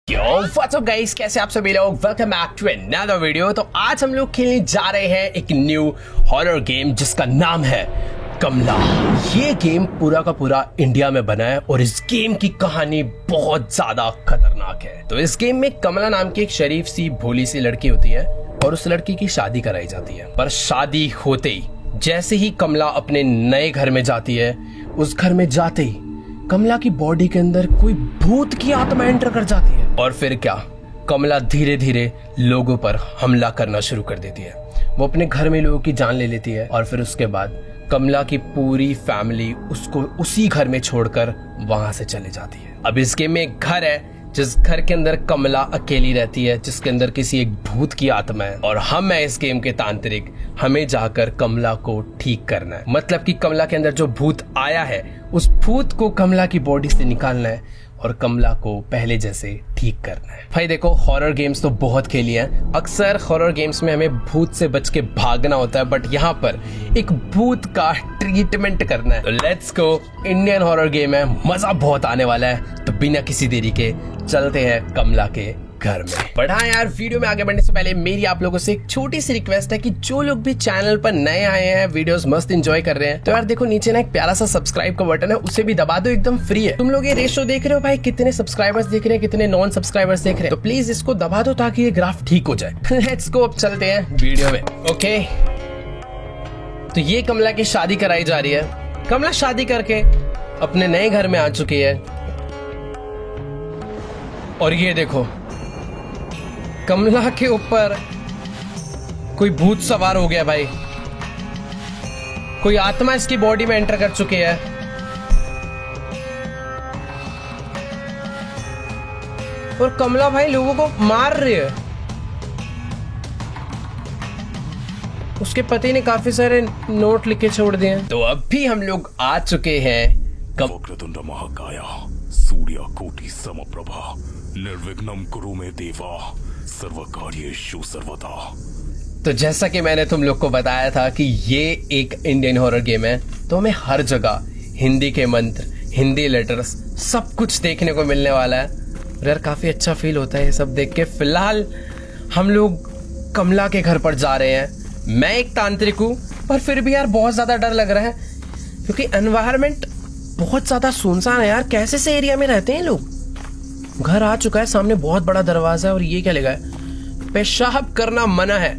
What's up guys, कैसे आप सभी लोग। Welcome back to another video. तो आज हम लोग खेलने जा रहे हैं एक न्यू हॉरर गेम जिसका नाम है कमला। ये गेम पूरा का पूरा इंडिया में बना है और इस गेम की कहानी बहुत ज्यादा खतरनाक है। तो इस गेम में कमला नाम की एक शरीफ सी भोली सी लड़की होती है और उस लड़की की शादी कराई जाती है। पर शादी होते ही जैसे ही कमला अपने नए घर में जाती है, उस घर में जाते ही कमला की बॉडी के अंदर कोई भूत की आत्मा एंटर कर जाती है। और फिर क्या, कमला धीरे धीरे लोगों पर हमला करना शुरू कर देती है। वो अपने घर में लोगों की जान ले लेती है और फिर उसके बाद कमला की पूरी फैमिली उसको उसी घर में छोड़कर वहां से चले जाती है। अब इस गेम में एक घर है जिस घर के अंदर कमला अकेली रहती है, जिसके अंदर किसी एक भूत की आत्मा है और हम है इस गेम के तांत्रिक। हमें जाकर कमला को ठीक करना है। मतलब कि कमला के अंदर जो भूत आया है उस भूत को कमला की बॉडी से निकालना है और कमला को पहले जैसे ठीक करना है। भाई देखो, हॉरर गेम्स तो बहुत खेली हैं। अक्सर हॉरर गेम्स में हमें भूत से बच के भागना होता है, बट यहाँ पर एक भूत का ट्रीटमेंट करना है। तो let's go, Indian horror game है, मजा बहुत आने वाला है। तो बिना किसी देरी के चलते हैं कमला के घर में। बट हाँ यार, वीडियो में आगे बढ़ने से पहले मेरी आप लोगों से एक छोटी सी रिक्वेस्ट है कि जो लोग भी चैनल पर नए आए हैं, वीडियोस मस्त एंजॉय कर रहे हैं, तो यार देखो नीचे ना एक प्यारा सा सब्सक्राइब का बटन है, उसे भी दबा दो, एकदम फ्री है। तुम लोग ये रेशो देख रहे हो भाई, कितने सब्सक्राइबर्स देख रहे हैं, कितने नॉन सब्सक्राइबर्स देख रहे हैं, तो प्लीज इसको दबा दो ताकि ये ग्राफ ठीक हो जाए। लेट्स गो, अब चलते हैं वीडियो में। ओके, तो ये कमला की शादी कराई जा रही है। कमला शादी करके अपने नए घर में आ चुकी है और ये देखो, कमला के ऊपर कोई भूत सवार हो गया भाई। कोई आत्मा इसकी बॉडी में एंटर कर चुकी है और कमला भाई लोगों को मार रही है। उसके पति ने काफी सारे नोट लिखे छोड़ दिए हैं। तो अब भी हम लोग आ चुके हैं वक्रतुंड महाकाय सूर्यकोटि समप्रभा निर्विघ्नं कुरु मे देवा सर्वकार्येषु सर्वदा। तो जैसा कि मैंने तुम लोग को बताया था कि ये एक इंडियन हॉरर गेम है, तो हमें हर जगह हिंदी के मंत्र, हिंदी लेटर्स, सब कुछ देखने को मिलने वाला है। और यार काफी अच्छा फील होता है ये सब देख के। फिलहाल हम लोग कमला के घर पर जा रहे हैं। मैं एक तांत्रिक हूँ, पर फिर भी यार बहुत ज्यादा डर लग रहा है क्योंकि एनवायरनमेंट बहुत ज्यादा सुनसान है यार। कैसे से एरिया में रहते हैं लोग। घर आ चुका है, सामने बहुत बड़ा दरवाजा है और ये क्या लिखा है, पेशाब करना मना है।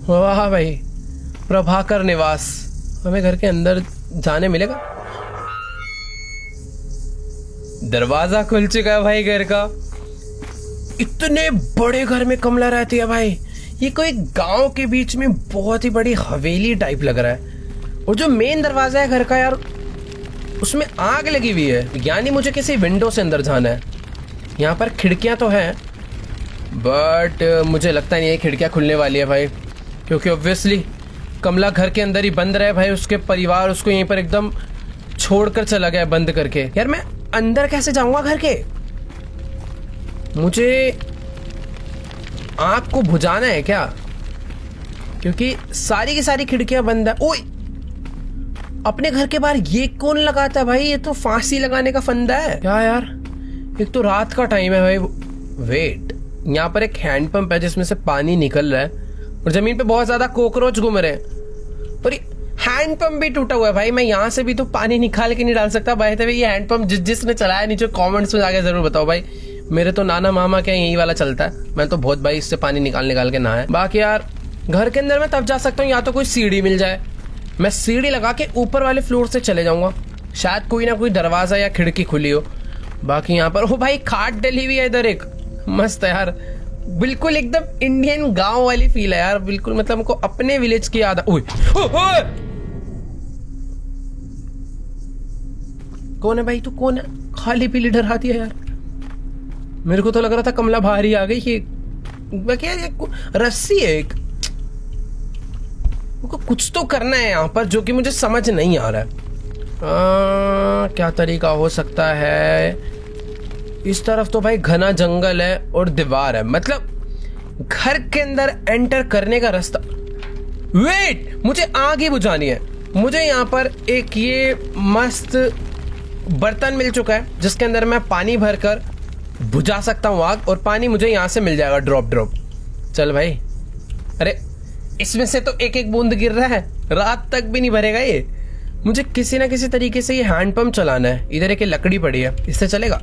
वाह भाई, प्रभाकर निवास। हमें घर के अंदर जाने मिलेगा। दरवाजा खुल चुका है भाई घर का। इतने बड़े घर में कमला रहती है भाई। ये कोई गांव के बीच में बहुत ही बड़ी हवेली टाइप लग रहा है। और जो मेन दरवाजा है घर का यार, उसमें आग लगी हुई है, यानी मुझे किसी विंडो से अंदर जाना है। यहाँ पर खिड़कियाँ तो हैं, बट मुझे लगता नहीं है खिड़कियाँ खुलने वाली है भाई, क्योंकि ऑब्वियसली कमला घर के अंदर ही बंद रहे भाई। उसके परिवार उसको यहीं पर एकदम छोड़कर चला गया बंद करके। यार मैं अंदर कैसे जाऊंगा घर के। मुझे आँख को बुझाना है क्या, क्योंकि सारी की सारी खिड़कियाँ बंद है। ओए, अपने घर के बाहर ये कौन लगाता है भाई। ये तो फांसी लगाने का फंदा है क्या यार। एक तो रात का टाइम है भाई। वेट, यहाँ पर एक हैंडपंप है जिसमें से पानी निकल रहा है और जमीन पे बहुत ज्यादा कॉकरोच घूम रहे हैं। पर हैंडपंप भी टूटा हुआ है भाई। मैं यहाँ से भी तो पानी निकाल के नहीं डाल सकता भाई। तभी ये हैंडपंप जिसने चलाया नीचे कमेंट्स में जाके जरूर बताओ भाई। मेरे तो नाना मामा क्या यही वाला चलता है। मैं तो बहुत भाई इससे पानी निकाल के नहाया। बाकी यार घर के अंदर मैं तब जा सकता हूँ या तो कोई सीढ़ी मिल जाए। मैं सीढ़ी लगा के ऊपर वाले फ्लोर से चले जाऊंगा, शायद कोई ना कोई दरवाजा या खिड़की खुली हो। बाकी यहाँ पर ओ भाई खाट डली हुई है इधर एक, मस्त है यार। बिल्कुल एकदम इंडियन गांव वाली फील है यार। बिल्कुल मतलब हमको अपने विलेज की याद। ओए कौन है भाई तू, कौन है। खाली पीली डराती है यार। मेरे को तो लग रहा था कमला बाहर ही आ गई। ये क्या रस्सी है एक। कुछ तो करना है यहाँ पर जो कि मुझे समझ नहीं आ रहा है। क्या तरीका हो सकता है। इस तरफ तो भाई घना जंगल है और दीवार है, मतलब घर के अंदर एंटर करने का रास्ता। वेट, मुझे आग ही बुझानी है। मुझे यहाँ पर एक ये मस्त बर्तन मिल चुका है जिसके अंदर मैं पानी भरकर बुझा सकता हूँ आग, और पानी मुझे यहाँ से मिल जाएगा ड्रॉप। चल भाई, अरे इसमें से तो एक एक बूंद गिर रहा है, रात तक भी नहीं भरेगा ये। मुझे किसी ना किसी तरीके से ये हैंड पंप चलाना है। इधर एक लकड़ी पड़ी है, इससे चलेगा?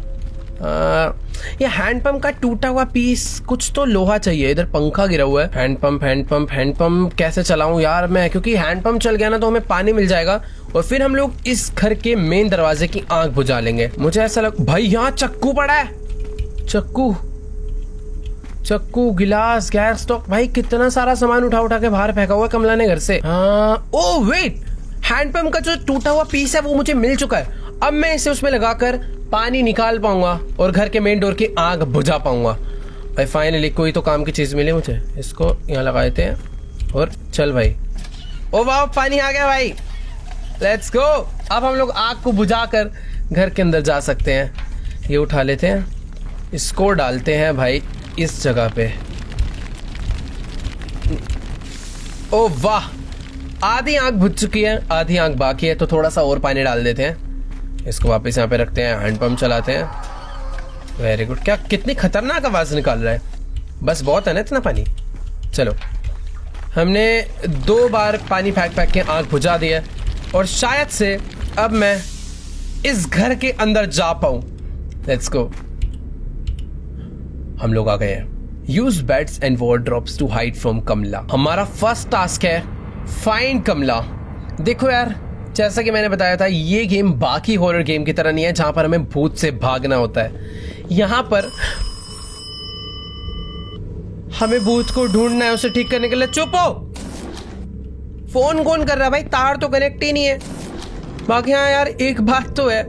ये हैंड पंप का टूटा हुआ पीस, कुछ तो लोहा चाहिए। इधर पंखा गिरा हुआ है। हैंड पंप कैसे चलाऊं यार मैं, क्योंकि हैंड पंप चल गया ना तो हमें पानी मिल जाएगा और फिर हम लोग इस घर के मेन दरवाजे की आंख बुझा लेंगे। मुझे ऐसा भाई यहाँ चक्कू पड़ा है, चक्कू, गिलास, गैस स्टोव। भाई कितना सारा सामान उठा के बाहर फेंका हुआ कमला ने घर से। ओ वेट, हैंड पंप का जो टूटा हुआ पीस है वो मुझे मिल चुका है। अब मैं इसे उसमें लगाकर पानी निकाल पाऊंगा और घर के मेन डोर की आग बुझा पाऊंगा। भाई फाइनली कोई तो काम की चीज मिली मुझे। इसको यहाँ लगा देते हैं और चल भाई। ओ वाह, पानी आ गया भाई, लेट्स गो। अब हम लोग आग को बुझाकर घर के अंदर जा सकते हैं। ये उठा लेते हैं, इसको डालते हैं भाई इस जगह पे। ओ वाह, आधी आग बुझ चुकी है, आधी आग बाकी है, तो थोड़ा सा और पानी डाल देते हैं। इसको वापस यहाँ पे रखते हैं, हैंड पंप चलाते हैं। Very good. क्या कितनी खतरनाक आवाज निकाल रहा है, बस बहुत है ना इतना पानी। चलो, हमने 2 बार पानी फेंक के आग बुझा दी है और शायद से अब मैं इस घर के अंदर जा पाऊं। Let's go. हम लोग आ गए हैं। Use beds and wardrobes to hide from Kamla. हमारा फर्स्ट टास्क है फाइंड कमला। देखो यार, जैसा कि मैंने बताया था, ये गेम बाकी हॉरर गेम की तरह नहीं है जहां पर हमें भूत से भागना होता है। यहां पर हमें भूत को ढूंढना है, उसे ठीक करने के लिए। चुप हो, फोन कौन कर रहा है भाई, तार तो कनेक्ट ही नहीं है। बाकी हाँ यार, एक बात तो है,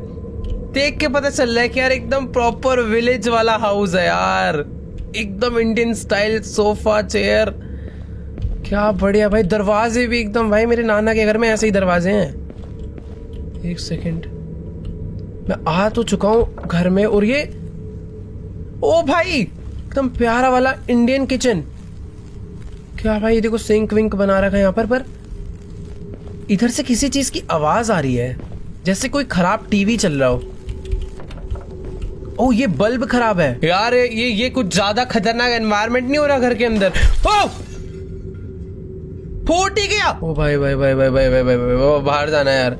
देख के पता चल रहा है कि यार एकदम प्रॉपर विलेज वाला हाउस है यार, एकदम इंडियन स्टाइल, सोफा, चेयर, क्या बढ़िया भाई। दरवाजे भी एकदम, भाई मेरे नाना के घर में ऐसे ही दरवाजे हैं। एक सेकंड, मैं आ तो चुका हूं घर में, और ये ओ भाई एकदम प्यारा वाला इंडियन किचन। क्या भाई, देखो सिंक विंक बना रखा है यहाँ पर इधर से किसी चीज की आवाज आ रही है, जैसे कोई खराब टीवी चल रहा हो। ओ ये बल्ब खराब है यार, ये कुछ ज्यादा खतरनाक एनवायरनमेंट नहीं हो रहा घर के अंदर। ओ फूट ही गया। ओ भाई भाई भाई भाई भाई भाई भाई, भाई, बाहर जाना है यार।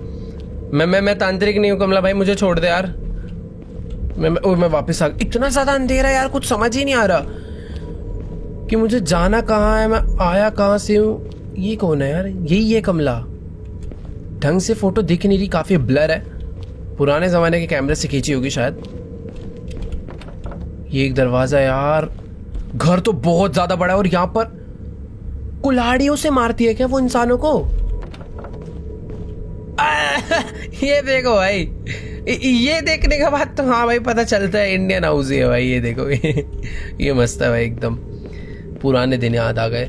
मैं तांत्रिक नहीं हूँ कमला भाई, मुझे छोड़ दे यार। मैं वापस आ। इतना ज्यादा अंधेरा यार, कुछ समझ ही नहीं आ रहा कि मुझे जाना कहाँ है, मैं आया कहाँ से हूँ। ये कौन है यार? यही है कमला। ढंग से फोटो दिख नहीं रही, काफी ब्लर है, पुराने जमाने के कैमरे से खींची होगी शायद। ये एक दरवाजा यार, घर तो बहुत ज्यादा बड़ा है, और यहाँ पर कुल्हाड़ियों से मारती है क्या वो इंसानों को? ये देखो भाई, ये देखने के बाद तो हाँ भाई पता चलता है इंडियन हाउस ही है भाई। ये देखो ये मस्त है भाई, एकदम पुराने दिन याद आ गए।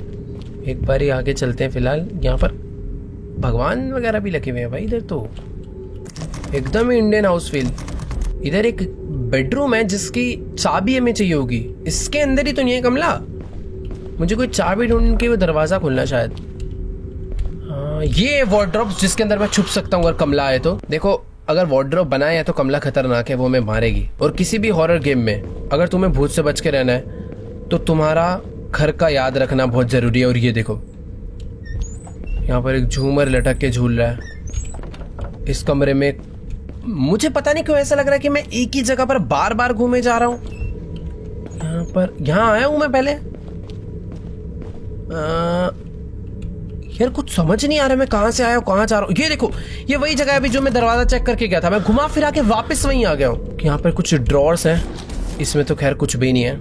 एक बार ही आगे चलते हैं। फिलहाल यहाँ पर भगवान वगैरह भी लगे हुए हैं भाई। इधर तो एकदम ही इंडियन हाउस फील। इधर एक बेडरूम है जिसकी चाबी हमें चाहिए होगी। इसके अंदर ही तो नहीं है कमला? मुझे कोई चाबी ढूंढ के वो दरवाजा खोलना शायद। ये वार्डरोब जिसके अंदर मैं छुप सकता हूँ अगर कमला आए तो। देखो, अगर वार्डरोब बनाया है तो कमला खतरनाक है, वो हमें मारेगी। और किसी भी हॉरर गेम में अगर तुम्हें भूत से बच के रहना है तो तुम्हारा घर का याद रखना बहुत जरूरी है। और ये देखो, यहाँ पर एक झूमर लटक के झूल रहा है इस कमरे में। मुझे पता नहीं क्यों ऐसा लग रहा है कि मैं एक ही जगह पर बार बार घूमे जा रहा हूँ। यहाँ आया हूं मैं पहले। यार कुछ समझ नहीं आ रहा मैं कहां से आया हूँ, कहां जा रहा हूँ। ये देखो, ये वही जगह है अभी जो मैं दरवाजा चेक करके गया था। मैं घुमा फिरा के वापस वहीं आ गया हूँ। यहाँ पर कुछ ड्रॉर्स हैं, इसमें तो खैर कुछ भी नहीं है।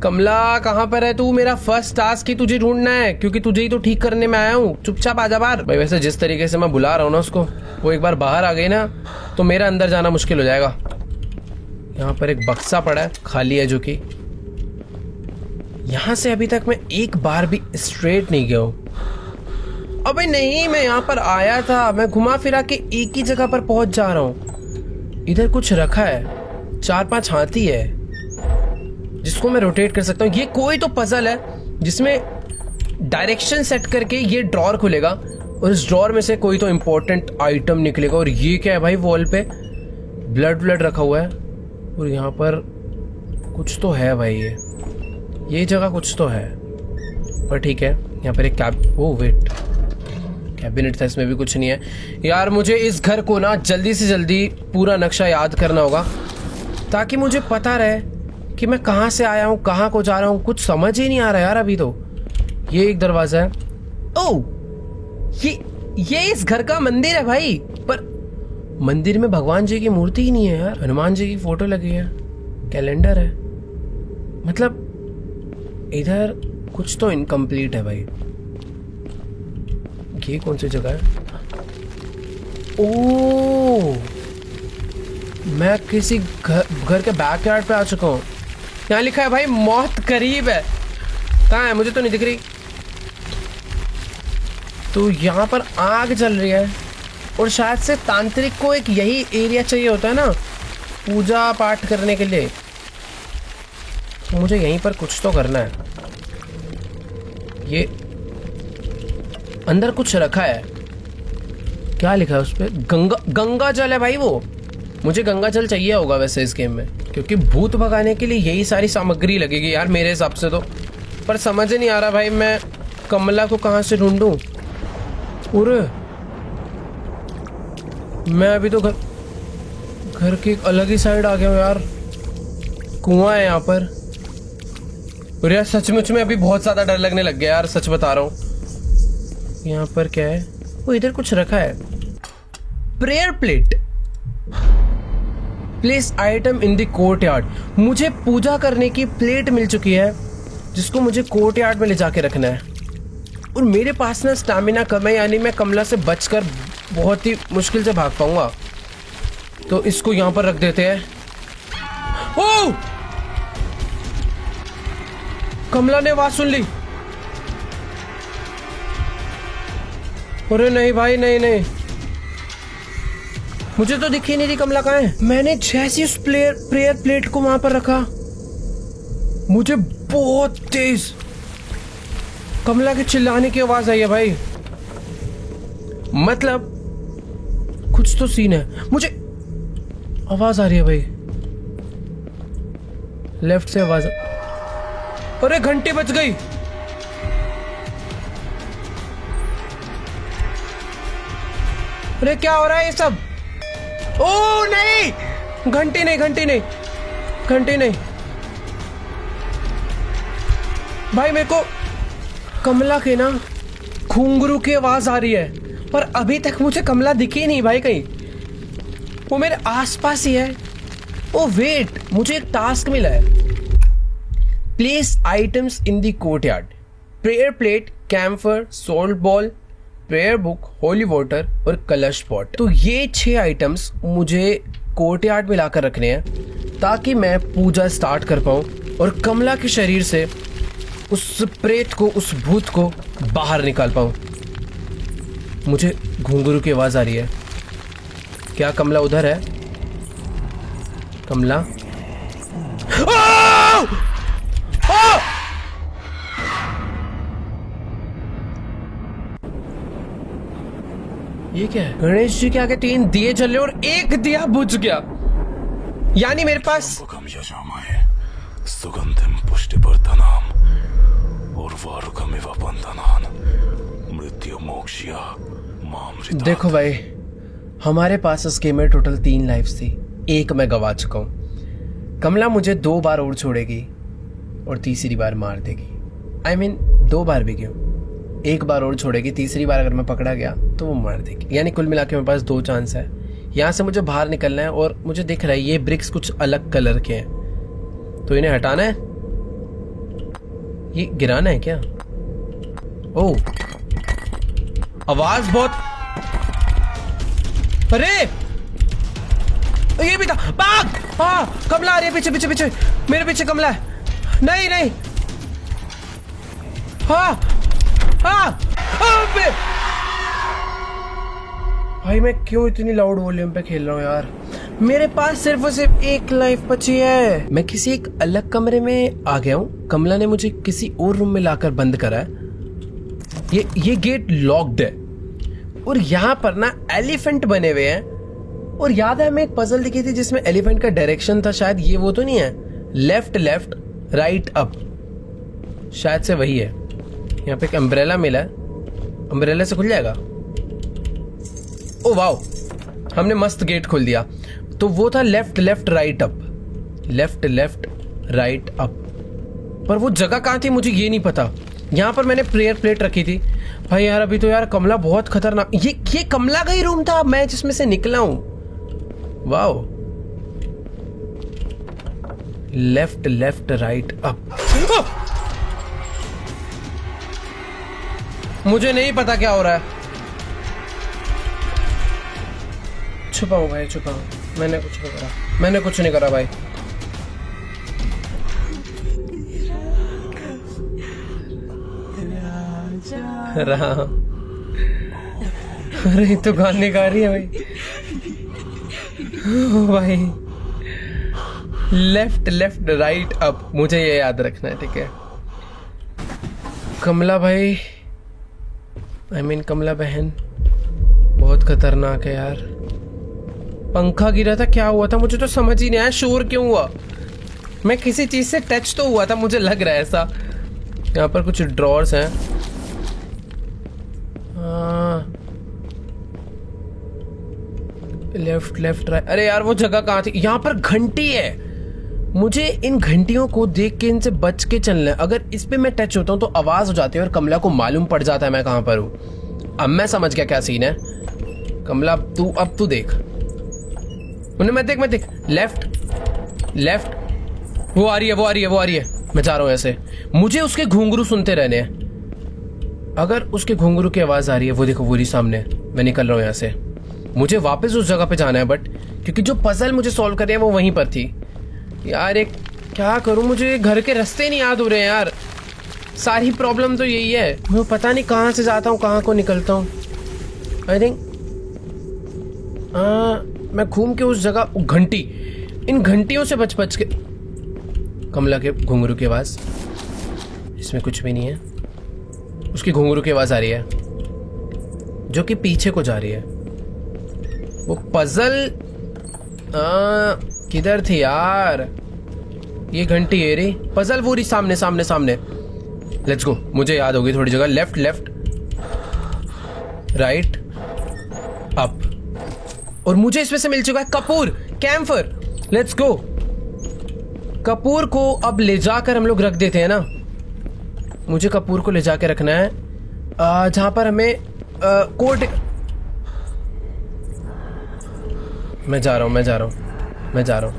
कमला कहाँ पर है तू? मेरा फर्स्ट टास्क ही तुझे ढूंढना है, क्योंकि तुझे ही तो ठीक करने में आया हूँ। चुपचाप आजा बाहर। भाई वैसे जिस तरीके से मैं बुला रहा हूँ ना उसको, वो एक बार बाहर आ गई ना तो मेरा अंदर जाना मुश्किल हो जाएगा। यहाँ पर एक बक्सा पड़ा है, खाली है, जो कि यहाँ से अभी तक मैं एक बार भी स्ट्रेट नहीं गया हूँ। अबे नहीं, मैं यहाँ पर आया था, मैं घुमा फिरा के एक ही जगह पर पहुंच जा रहा हूँ। इधर कुछ रखा है, 4-5 हाथी है जिसको मैं रोटेट कर सकता हूँ। ये कोई तो पजल है जिसमें डायरेक्शन सेट करके ये ड्रॉर खुलेगा और इस ड्रॉर में से कोई तो इम्पोर्टेंट आइटम निकलेगा। और ये क्या है भाई? वॉल पे ब्लड रखा हुआ है और यहाँ पर कुछ तो है भाई, ये जगह कुछ तो है, पर ठीक है। यहाँ पर एक ओ वेट, कैबिनेट था, इसमें भी कुछ नहीं है यार। मुझे इस घर को ना जल्दी से जल्दी पूरा नक्शा याद करना होगा ताकि मुझे पता रहे कि मैं कहाँ से आया हूँ, कहाँ को जा रहा हूँ। कुछ समझ ही नहीं आ रहा यार अभी तो। ये एक दरवाजा है। ओह, ये इस घर का मंदिर है भाई, पर मंदिर में भगवान जी की मूर्ति ही नहीं है यार। हनुमान जी की फोटो लगी है, कैलेंडर है, मतलब इधर कुछ तो इनकम्प्लीट है भाई। ये कौन सी जगह है? ओह, मैं किसी घर के बैकयार्ड पे आ चुका हूँ। यहाँ लिखा है भाई मौत करीब है। कहाँ है? मुझे तो नहीं दिख रही। तो यहाँ पर आग जल रही है और शायद से तांत्रिक को एक यही एरिया चाहिए होता है ना पूजा पाठ करने के लिए। तो मुझे यहीं पर कुछ तो करना है। ये अंदर कुछ रखा है, क्या लिखा है उस पे? गंगा जल है भाई वो। मुझे गंगा जल चाहिए होगा वैसे इस गेम में, क्योंकि भूत भगाने के लिए यही सारी सामग्री लगेगी यार मेरे हिसाब से तो। पर समझ नहीं आ रहा भाई मैं कमला को कहाँ से ढूंढूं। अरे मैं अभी तो घर की एक अलग ही साइड आ गया हूँ यार। कुआं है यहाँ पर। और यार सचमुच में अभी बहुत ज्यादा डर लगने लग गया यार, सच बता रहा हूँ। यहाँ पर क्या है? वो इधर कुछ रखा है, prayer plate. Place item in the courtyard. मुझे पूजा करने की प्लेट मिल चुकी है जिसको मुझे कोर्टयार्ड में ले जाके रखना है। और मेरे पास ना स्टैमिना कम है, यानी मैं कमला से बचकर बहुत ही मुश्किल से भाग पाऊंगा। तो इसको यहां पर रख देते हैं। ओह, कमला ने आवाज सुन ली। अरे नहीं भाई, नहीं, मुझे तो दिख ही नहीं रही कमला कहाँ है। मैंने जैसी उस प्रेयर प्लेट को वहां पर रखा, मुझे बहुत तेज कमला के चिल्लाने की आवाज आई है भाई। मतलब कुछ तो सीन है। मुझे आवाज आ रही है भाई, लेफ्ट से आवाज। अरे घंटी बज गई। अरे क्या हो रहा है ये सब? ओ नहीं, घंटी नहीं भाई। मेरे को कमला के ना घुंघरू की आवाज आ रही है, पर अभी तक मुझे कमला दिखी नहीं भाई कहीं। वो मेरे आसपास ही है। ओ वेट, मुझे एक टास्क मिला है। Place items in the courtyard. Prayer plate, camphor, salt ball, prayer book, holy water और कलश पॉट। तो ये 6 आइटम्स मुझे कोर्टयार्ड में लाकर रखने हैं ताकि मैं पूजा स्टार्ट कर पाऊं और कमला के शरीर से उस प्रेत को, उस भूत को बाहर निकाल पाऊं। मुझे घुंघरू की आवाज आ रही है। क्या कमला उधर है? कमला? ये क्या है? गणेश जी के आगे 3 दिए जल रहे और एक दिया बुझ गया। यानी मेरे पास सुगंधिम पुष्टिवर्धनम उर्वारुकमिव बंधनान मृत्यु मोक्ष्या मामृता। देखो भाई, हमारे पास इस गेम में टोटल 3 लाइफ्स थी, 1 मैं गवा चुका हूं। कमला मुझे 2 बार और छोड़ेगी और तीसरी बार मार देगी। I mean 2 बार भी क्यों, 1 बार और छोड़ेगी, तीसरी बार अगर मैं पकड़ा गया तो वो मार देगी। यानी कुल मिला के मेरे पास 2 चांस है। यहाँ से मुझे बाहर निकलना है और मुझे दिख रहा है ये ब्रिक्स कुछ अलग कलर के हैं, तो इन्हें हटाना है। ये गिराना है क्या? ओह, आवाज बहुत। अरे ये भी था। भाग! हाँ, कमला आ रही है पीछे पीछे पीछे, मेरे पीछे कमला है। नहीं नहीं, हाँ हाँ, भाई मैं क्यों इतनी लाउड वॉल्यूम पे खेल रहा हूँ यार। मेरे पास सिर्फ और सिर्फ 1 लाइफ बची है। मैं किसी एक अलग कमरे में आ गया हूँ। कमला ने मुझे किसी और रूम में लाकर बंद करा है। ये गेट लॉक्ड है और यहाँ पर ना एलिफेंट बने हुए हैं। और याद है हमें एक पजल दिखी थी जिसमें एलिफेंट का डायरेक्शन था, शायद ये वो तो नहीं है? लेफ्ट लेफ्ट राइट अप, शायद से वही है। यहाँ पे एक अम्ब्रेला मिला है, अम्ब्रेला से खुल जाएगा। ओ वाओ, हमने मस्त गेट खोल दिया। तो वो था left left right up, left left right up, पर वो जगह कहाँ थी मुझे ये नहीं पता। यहाँ पर मैंने प्रेयर प्लेट रखी थी। भाई यार अभी तो यार कमला बहुत खतरनाक, ये कमला का ही रूम था मैं जिसमें से निकला हूं। Wow, left left right up. मुझे नहीं पता क्या हो रहा है। छुपाओ भाई छुपाओ, मैंने कुछ नहीं करा, मैंने कुछ नहीं करा भाई। राम, अरे तो गाने गा रही है भाई। ओ भाई, लेफ्ट लेफ्ट राइट अप, मुझे ये याद रखना है, ठीक है। कमला भाई, आई मीन कमला बहन बहुत खतरनाक है यार। पंखा गिरा था, क्या हुआ था मुझे तो समझ ही नहीं आया, शोर क्यों हुआ। मैं किसी चीज से टच तो हुआ था, मुझे लग रहा है ऐसा। यहाँ पर कुछ ड्रॉर्स हैं। लेफ्ट लेफ्ट राइट, अरे यार वो जगह कहाँ थी। यहाँ पर घंटी है, मुझे इन घंटियों को देख के इनसे बच के चलना है। अगर इस पे मैं टच होता हूँ तो आवाज हो जाती है और कमला को मालूम पड़ जाता है मैं कहाँ पर हूँ। अब मैं समझ गया क्या सीन है। कमला अब तू देख, उन्हें मैं देख लेफ्ट लेफ्ट, वो आ रही है वो आ रही है वो आ रही है। मैं जा रहा हूँ ऐसे, मुझे उसके घुंघरू सुनते रहने हैं। अगर उसके घुंघरू की आवाज आ रही है, वो देखो वो रही सामने, मैं निकल रहा हूँ यहाँ से। मुझे वापस उस जगह पे जाना है, बट क्योंकि जो पजल मुझे सॉल्व करनी है वो वहीं पर थी। यार एक क्या करूं, मुझे घर के रास्ते नहीं याद हो रहे हैं यार। सारी प्रॉब्लम तो यही है, मैं पता नहीं कहाँ से जाता हूँ कहाँ को निकलता हूँ। आई थिंक मैं घूम के उस जगह, घंटी, इन घंटियों से बच के। कमला के घुंघरू की आवाज, इसमें कुछ भी नहीं है। उसकी घुंघरू की आवाज आ रही है जो कि पीछे को जा रही है। वो पजल किधर थी यार, ये घंटी है रही, पजल वो रही सामने सामने सामने। लेट्स गो, मुझे याद होगी थोड़ी जगह। लेफ्ट लेफ्ट राइट अप, और मुझे इसमें से मिल चुका है कपूर, कैम्फर। लेट्स गो, कपूर को अब ले जाकर हम लोग रख देते हैं ना। मुझे कपूर को ले जाकर रखना है जहां पर हमें कोर्ट। मैं जा रहा हूँ।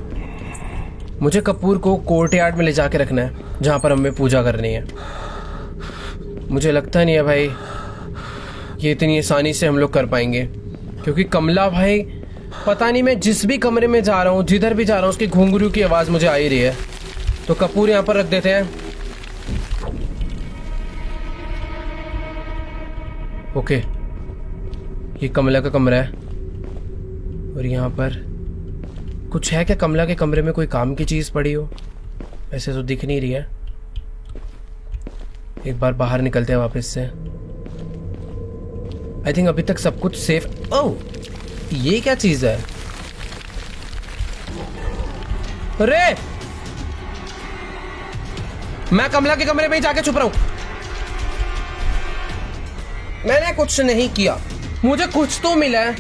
मुझे कपूर को कोर्ट यार्ड में ले जाके रखना है जहाँ पर हमें पूजा करनी है। मुझे लगता नहीं है भाई ये इतनी आसानी से हम लोग कर पाएंगे, क्योंकि कमला भाई पता नहीं, मैं जिस भी कमरे में जा रहा हूँ, जिधर भी जा रहा हूँ, उसकी घुंघरू की आवाज़ मुझे आ ही रही है। तो कपूर यहाँ पर रख देते हैं। ओके, ये कमला का कमरा है, और यहाँ पर कुछ है क्या? कमला के कमरे में कोई काम की चीज पड़ी हो? ऐसे तो दिख नहीं रही है। एक बार बाहर निकलते हैं वापस से। आई थिंक अभी तक सब कुछ सेफ। ओह, ये क्या चीज है? अरे मैं कमला के कमरे में ही जाके छुप रहा हूं। मैंने कुछ नहीं किया, मुझे कुछ तो मिला है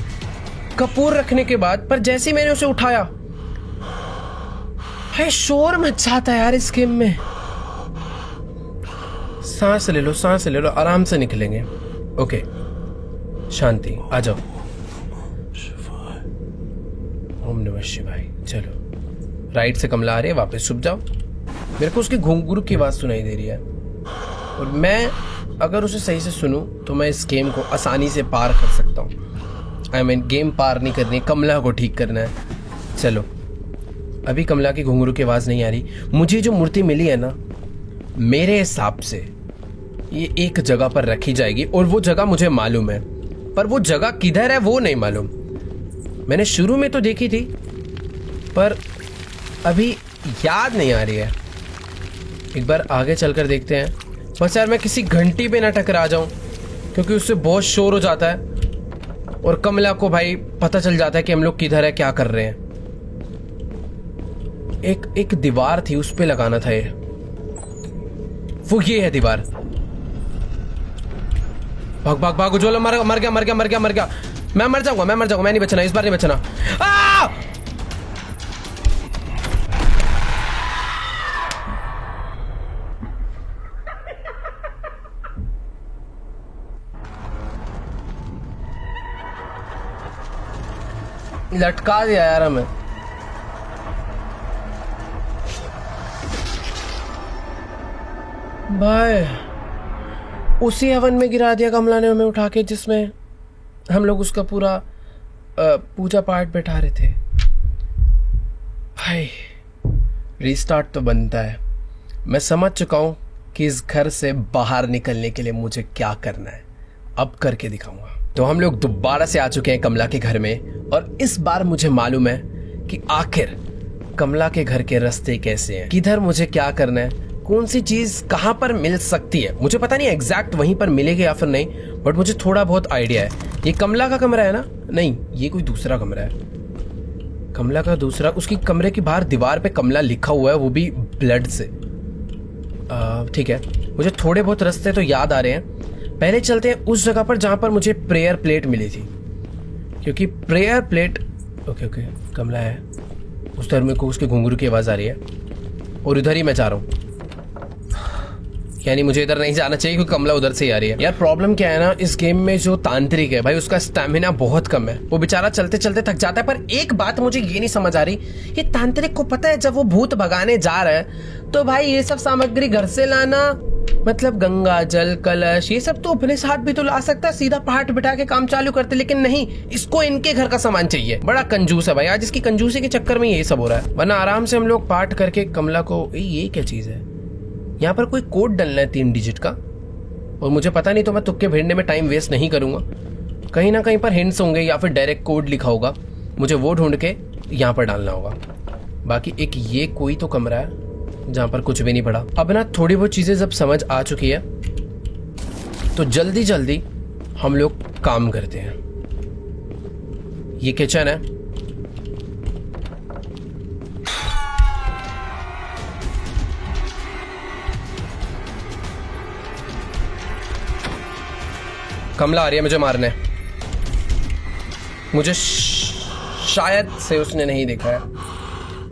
कपूर रखने के बाद, पर जैसे ही मैंने उसे उठाया, भाई शोर मच जाता है यार इस गेम में। सांस ले लो, सांस ले लो, आराम से निकलेंगे। ओके, शांति, आ जाओ। ओम नमः शिवाय। चलो, राइट से कमला आ रही है, वापस छुप जाओ। मेरे को उसकी घुंघरू की आवाज सुनाई दे रही है, और मैं अगर उसे सही से सुनूं तो मैं इस गेम को आसानी से पार कर सकता हूँ। आई मीन गेम पार नहीं करनी, कमला को ठीक करना है। चलो, अभी कमला की घुंघरू की आवाज़ नहीं आ रही। मुझे जो मूर्ति मिली है ना, मेरे हिसाब से ये एक जगह पर रखी जाएगी, और वो जगह मुझे मालूम है, पर वो जगह किधर है वो नहीं मालूम। मैंने शुरू में तो देखी थी, पर अभी याद नहीं आ रही है। एक बार आगे चलकर देखते हैं। बस यार मैं किसी घंटी पे ना टकरा जाऊं, क्योंकि उससे बहुत शोर हो जाता है, और कमला को भाई पता चल जाता है कि हम लोग किधर है, क्या कर रहे हैं। एक दीवार थी, उस पे लगाना था ये। वो ये है दीवार। भाग भाग भाग, उज्ज्वल मर गया मर गया मर गया मर गया। मैं मर जाऊंगा, मैं नहीं बचना, इस बार नहीं बचना। लटका दिया यार हमें। भाई उसी हवन में गिरा दिया कमला ने हमें उठा के, जिसमें हम लोग उसका पूरा पूजा पाठ बैठा रहे थे। भाई रीस्टार्ट तो बनता है। मैं समझ चुका हूं कि इस घर से बाहर निकलने के लिए मुझे क्या करना है, अब करके दिखाऊंगा। तो हम लोग दोबारा से आ चुके हैं कमला के घर में, और इस बार मुझे मालूम है कि आखिर कमला के घर के रास्ते कैसे हैं, किधर मुझे क्या करना है, कौन सी चीज कहां पर मिल सकती है। मुझे पता नहीं एग्जैक्ट वहीं पर मिलेगी या फिर नहीं, बट मुझे थोड़ा बहुत आइडिया है। ये कमला का कमरा है ना? नहीं, ये कोई दूसरा कमरा है। कमला का दूसरा, उसकी कमरे के बाहर दीवार पे कमला लिखा हुआ है, वो भी ब्लड से। ठीक है, मुझे थोड़े बहुत रास्ते तो याद आ रहे हैं। पहले चलते हैं उस जगह पर जहां पर मुझे प्रेयर प्लेट मिली थी, क्योंकि प्रेयर प्लेट ओके कमला है उस तरफ। मेरे को उसके घुंघरू की आवाज आ रही है और उधर ही मैं जा रहा हूँ। यानी मुझे इधर नहीं जाना चाहिए क्योंकि कमला उधर से ही आ रही है। यार प्रॉब्लम क्या है ना, इस गेम में जो तांत्रिक है भाई, उसका स्टैमिना बहुत कम है। वो बेचारा चलते चलते थक जाता है। पर एक बात मुझे ये नहीं समझ आ रही, ये तांत्रिक को पता है जब वो भूत भगाने जा रहा है तो भाई ये सब सामग्री घर से लाना, मतलब गंगा जल कलश ये सब तो अपने साथ भी तो ला सकता है, सीधा पाठ बिठा के काम चालू करते। लेकिन नहीं, इसको इनके घर का सामान चाहिए। बड़ा कंजूस है भाई, आज इसकी कंजूसी के चक्कर में ये सब हो रहा है। वरना आराम से हम लोग पाठ करके कमला को। ये क्या चीज है? यहाँ पर कोई कोड डलना है 3 डिजिट का, और मुझे पता नहीं, तो मैं तुक्के भेड़ने में टाइम वेस्ट नहीं करूंगा। कहीं ना कहीं पर हिंट्स होंगे या फिर डायरेक्ट कोड लिखा होगा, मुझे वो ढूंढ के यहाँ पर डालना होगा। बाकी एक ये कोई तो कमरा है जहाँ पर कुछ भी नहीं पड़ा। अब ना थोड़ी बहुत चीज़ें जब समझ आ चुकी है तो जल्दी जल्दी हम लोग काम करते हैं। ये किचन है, कमला आ रही है मुझे मारने। मुझे शायद से उसने नहीं देखा है,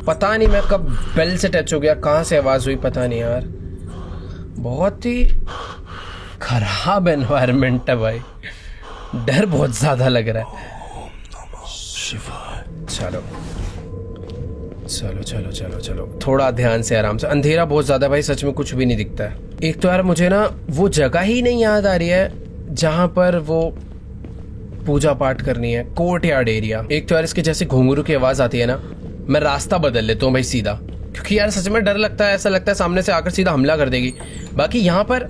पता नहीं मैं कब बेल से टच हो गया, कहाँ से आवाज हुई पता नहीं यार। बहुत ही खराब एनवायरनमेंट है भाई, डर बहुत ज्यादा लग रहा है। चलो चलो चलो चलो चलो, थोड़ा ध्यान से आराम से। अंधेरा बहुत ज्यादा भाई, सच में कुछ भी नहीं दिखता है। एक तो यार मुझे ना वो जगह ही नहीं याद आ रही है जहां पर वो पूजा पाठ करनी है। Courtyard area. एक तो यार इसके जैसे घुंघरू की आवाज आती है ना, मैं रास्ता बदल लेता हूँ भाई सीधा, क्योंकि यार सच में डर लगता है। ऐसा लगता है सामने से आकर सीधा हमला कर देगी। बाकी यहाँ पर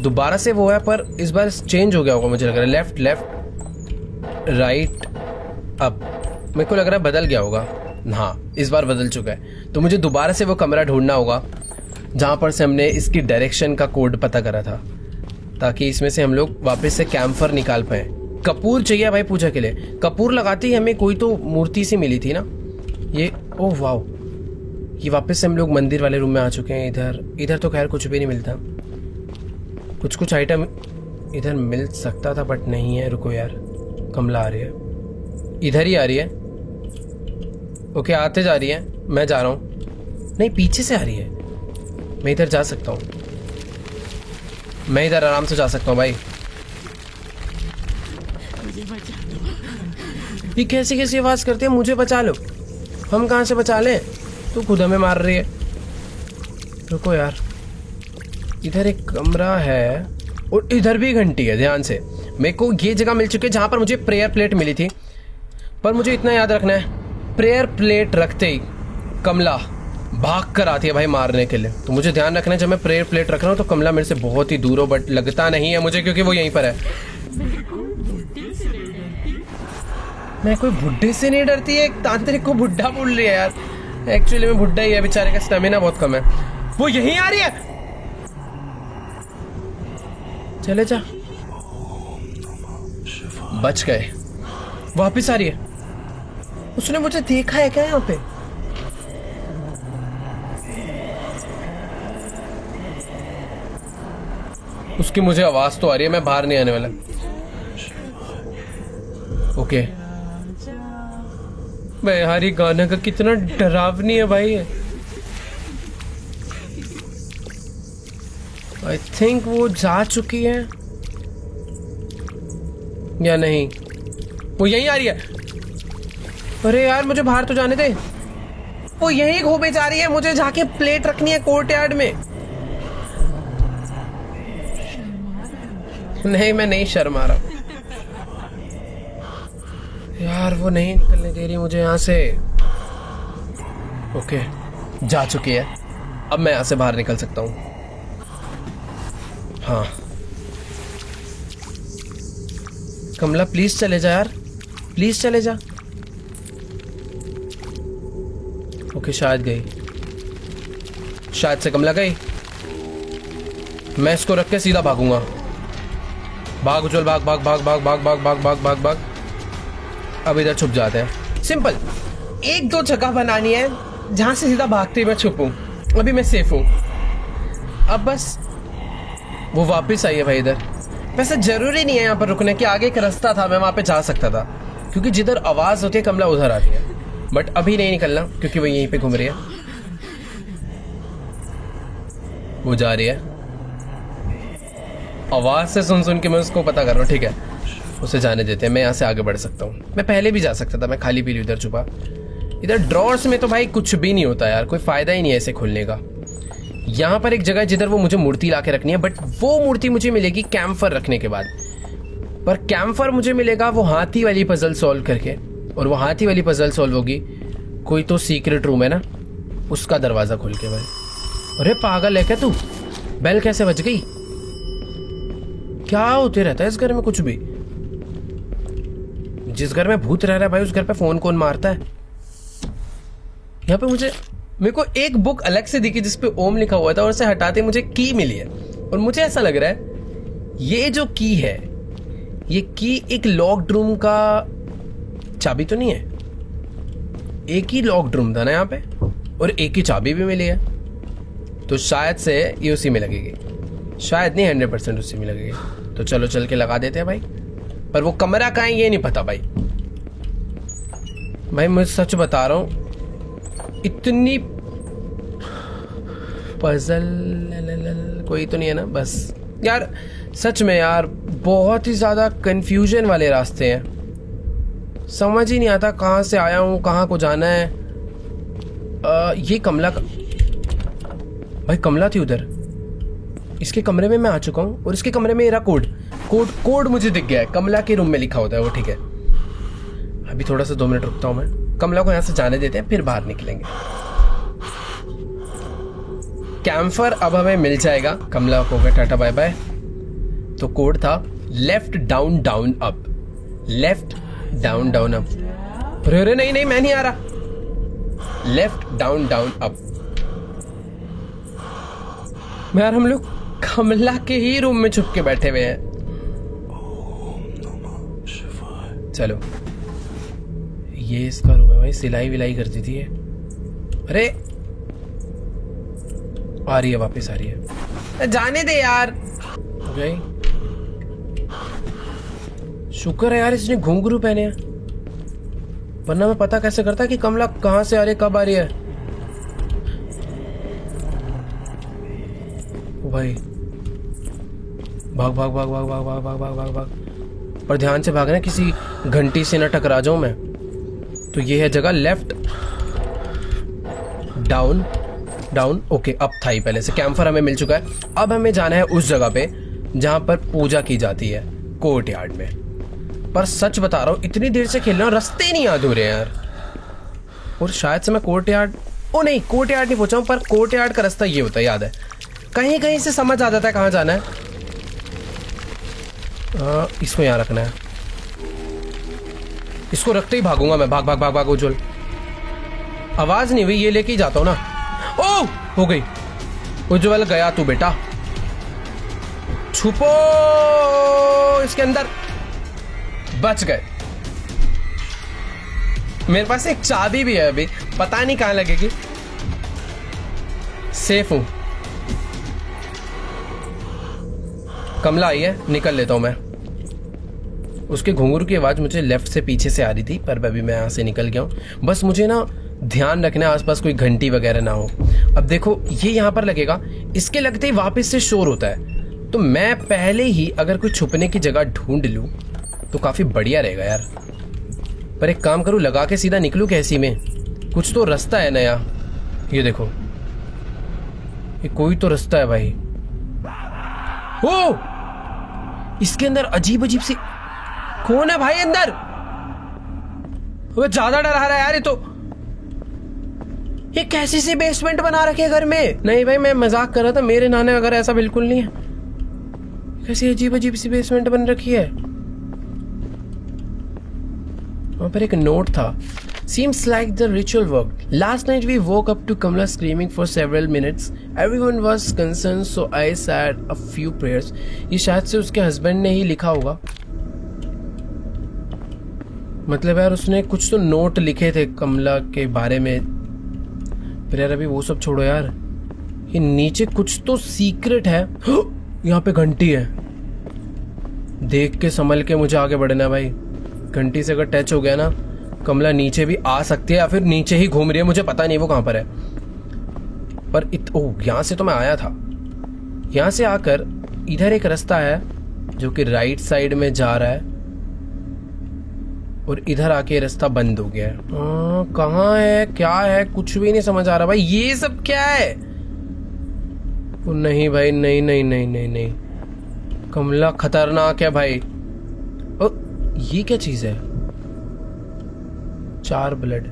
दोबारा से वो है, पर इस बार चेंज हो गया होगा मुझे लग रहा है। लेफ्ट लेफ्ट राइट अप, मेरे को लग रहा है बदल गया होगा। हाँ इस बार बदल चुका है। तो मुझे दोबारा से वो कमरा ढूंढना होगा जहाँ पर से हमने इसकी डायरेक्शन का कोड पता करा था, ताकि इसमें से हम लोग वापस से कैम्फर निकाल पाए। कपूर चाहिए भाई पूजा के लिए। कपूर लगाते ही हमें कोई तो मूर्ति सी मिली थी ना ये। ओह वाओ, ये वापस से हम लोग मंदिर वाले रूम में आ चुके हैं। इधर तो खैर कुछ भी नहीं मिलता। कुछ आइटम इधर मिल सकता था बट नहीं है। रुको यार, कमला आ रही है, इधर ही आ रही है। ओके आते जा रही है, मैं जा रहा हूँ। नहीं पीछे से आ रही है, मैं इधर जा सकता हूँ, मैं इधर आराम से जा सकता हूँ भाई। ये कैसी कैसी आवाज करती है, मुझे बचा लो। हम कहाँ से बचा लें, तू खुद हमें मार रही है। रुको यार, इधर एक कमरा है और इधर भी घंटी है। ध्यान से, मेरे को ये जगह मिल चुकी है जहां पर मुझे प्रेयर प्लेट मिली थी। पर मुझे इतना याद रखना है, प्रेयर प्लेट रखते ही कमला भाग कर आती है भाई मारने के लिए। तो मुझे ध्यान रखना है, जब मैं प्रेयर प्लेट रख रहा हूँ तो कमला मेरे से बहुत ही दूर हो, बट लगता नहीं है मुझे क्योंकि वो यहीं पर है। मैं कोई बुड्ढे से नहीं डरती है, एक तांत्रिक को बुड्ढा बोल रही है यार। एक्चुअली में बुड्ढा ही है, बेचारे का स्टेमिना बहुत कम है। वो यहीं आ रही है, चले जा, बच गए। वापिस आ रही है। उसने मुझे देखा है क्या यहाँ पे? उसकी मुझे आवाज तो आ रही है, मैं बाहर नहीं आने वाला। ओके भाई यार, ये गाना का कितना डरावनी है भाई। आई थिंक वो जा चुकी है या नहीं, वो यहीं आ रही है। अरे यार मुझे बाहर तो जाने दे, वो यहीं घूमे जा रही है, मुझे जाके प्लेट रखनी है कोर्टयार्ड में। नहीं मैं नहीं शर्मा रहा यार, वो नहीं निकलने दे रही मुझे यहाँ से। ओके जा चुकी है, अब मैं यहाँ से बाहर निकल सकता हूँ। हाँ कमला प्लीज चले जा यार, प्लीज चले जा। ओके शायद गई, शायद से कमला गई। मैं इसको रख के सीधा भागूंगा। भाग उज्जवल, भाग भाग भाग भाग भाग भाग भाग भाग भाग भाग। अब इधर छुप जाते हैं। सिंपल, एक दो जगह बनानी है जहां से सीधा भागते हुए मैं छुपूं। अभी मैं सेफ हूं। अब बस वो वापस आई है भाई इधर। वैसे जरूरी नहीं है यहाँ पर रुकने की, आगे एक रास्ता था, मैं वहां पे जा सकता था, क्योंकि जिधर आवाज होती है कमला उधर आती है। बट अभी नहीं निकलना क्योंकि वो यहीं पे घूम रही है। वो जा रही है, आवाज से सुन सुन के मैं उसको पता कर रहा हूँ। ठीक है उसे जाने देते हैं, मैं यहाँ से आगे बढ़ सकता हूँ। मैं पहले भी जा सकता था, मैं खाली पीली उधर छुपा। इधर ड्रॉर्स में तो भाई कुछ भी नहीं होता यार, कोई फायदा ही नहीं है ऐसे खोलने का। यहाँ पर एक जगह है जिधर वो मुझे मूर्ति ला के रखनी है, बट वो मूर्ति मुझे मिलेगी कैम्फर रखने के बाद। पर कैम्फर मुझे मिलेगा वो हाथी वाली पजल सॉल्व करके, और वो हाथी वाली पजल सॉल्व होगी कोई तो सीक्रेट रूम है ना, उसका दरवाजा खोल के भाई। अरे पागल है क्या तू, बेल कैसे बज गई? क्या होते रहता है इस घर में कुछ भी। जिस घर में भूत रह रहा है भाई उस घर पे फोन कौन मारता है? यहाँ पे मेरे को एक बुक अलग से दिखी जिसपे ओम लिखा हुआ था, और उसे हटाते मुझे की मिली है। और मुझे ऐसा लग रहा है ये जो की है, ये की एक लॉक्ड रूम का चाबी तो नहीं है। एक ही लॉक्ड रूम था ना यहाँ पे, और एक ही चाबी भी मिली है, तो शायद से ये उसी में लगेगी। शायद नहीं, 100% उसी में लगेगी। तो चलो चल के लगा देते हैं भाई। पर वो कमरा कहाँ है ये नहीं पता भाई। भाई मैं सच बता रहा हूँ, इतनी पजल कोई तो नहीं है ना बस। यार सच में यार बहुत ही ज्यादा कंफ्यूजन वाले रास्ते हैं, समझ ही नहीं आता कहाँ से आया हूँ, कहाँ को जाना है। ये कमला का भाई, कमला थी उधर। इसके कमरे में मैं आ चुका हूँ, और इसके कमरे में मेरा कोड मुझे दिख गया है। कमला के रूम में लिखा होता है वो। ठीक है अभी थोड़ा सा 2 मिनट रुकता हूँ मैं, कमला को यहाँ से जाने देते हैं, फिर बाहर निकलेंगे। कैम्फर अब हमें मिल जाएगा। कमला को गया टाटा बाय बाय। तो कोड था left down down up, left down down up. अरे नहीं मैं नहीं आ रहा। Left down down up. यार हम लोग कमला के ही रूम में छुप के बैठे हुए हैं। चलो ये इसका रूम है भाई, सिलाई विलाई करती थी ये। अरे आ रही है, वापस आ रही है। जाने दे यार। गई। शुक्र है यार इसने घुंघरू पहने हैं, वरना मैं पता कैसे करता कि कमला कहां से आ रही है, कब आ रही है। भाई भाग भाग भाग भाग भाग भाग भाग भाग भाग भाग। पर ध्यान से भागना, किसी घंटी से न टकरा जाऊं मैं। तो ये है जगह लेफ्ट डाउन डाउन। ओके अब था ही पहले से। कैम्फर हमें मिल चुका है। अब हमें जाना है उस जगह पे जहां पर पूजा की जाती है, कोर्टयार्ड में। पर सच बता रहा हूं, इतनी देर से खेल रहा हूं, रास्ते नहीं याद हो रहे हैं यार। और शायद से मैं कोर्टयार्ड, ओ नहीं कोर्टयार्ड नहीं पहुंचा हूं, पर कोर्टयार्ड का रास्ता ये होता है, याद है। कहीं कहीं से समझ आ जाता है कहां जाना है। इसको यहां रखना है, इसको रखते ही भागूंगा मैं। भाग भाग भाग भाग उज्जवल। आवाज नहीं हुई, ये लेके ही जाता हूं ना। ओ हो गई। उज्जवल गया तू बेटा, छुपो इसके अंदर। बच गए। मेरे पास एक चाबी भी है, अभी पता नहीं कहां लगेगी। सेफ हूं। कमला आई है, निकल लेता हूँ मैं। उसके घुंघरू की आवाज़ मुझे लेफ्ट से पीछे से आ रही थी, पर अभी मैं यहाँ से निकल गया हूँ। बस मुझे ना ध्यान रखना है आसपास कोई घंटी वगैरह ना हो। अब देखो ये यहाँ पर लगेगा, इसके लगते ही वापस से शोर होता है, तो मैं पहले ही अगर कोई छुपने की जगह ढूंढ लूँ तो काफ़ी बढ़िया रहेगा यार। पर एक काम करूँ, लगा के सीधा निकलूँ कैसी में? कुछ तो रास्ता है नया। ये देखो, ये कोई तो रास्ता है भाई। ओ, इसके अंदर अजीब अजीब सी, कौन है भाई अंदर? वो ज्यादा डरा रहा है यार। ये कैसी सी बेसमेंट बना रखी है घर में? नहीं भाई मैं मजाक कर रहा था, मेरे नाने अगर ऐसा बिल्कुल नहीं है। कैसी अजीब अजीब सी बेसमेंट बन रखी है। वहां पर एक नोट था। Seems like the ritual worked. Last night we woke up to Kamla screaming for several minutes. Everyone was concerned, so I said a few prayers. ये शायद से उसके हस्बैंड ने ही लिखा होगा। मतलब यार उसने कुछ तो नोट लिखे थे कमला के बारे में। पर यार अभी वो सब छोड़ो यार, ये नीचे कुछ तो सीक्रेट है। यहाँ पे घंटी है। देख के संभल के मुझे आगे बढ़ना है भाई। घंटी से अगर टच हो गया ना, कमला नीचे भी आ सकती है या फिर नीचे ही घूम रही है, मुझे पता नहीं वो कहां पर है। पर ओह, यहां से तो मैं आया था। यहां से आकर इधर एक रास्ता है जो कि राइट साइड में जा रहा है, और इधर आके रास्ता बंद हो गया है। कहाँ है, क्या है, कुछ भी नहीं समझ आ रहा भाई। ये सब क्या है? ओ नहीं भाई, नहीं नहीं नहीं नहीं नहीं, कमला खतरनाक है भाई। ओ ये क्या चीज है? 4 ब्लड,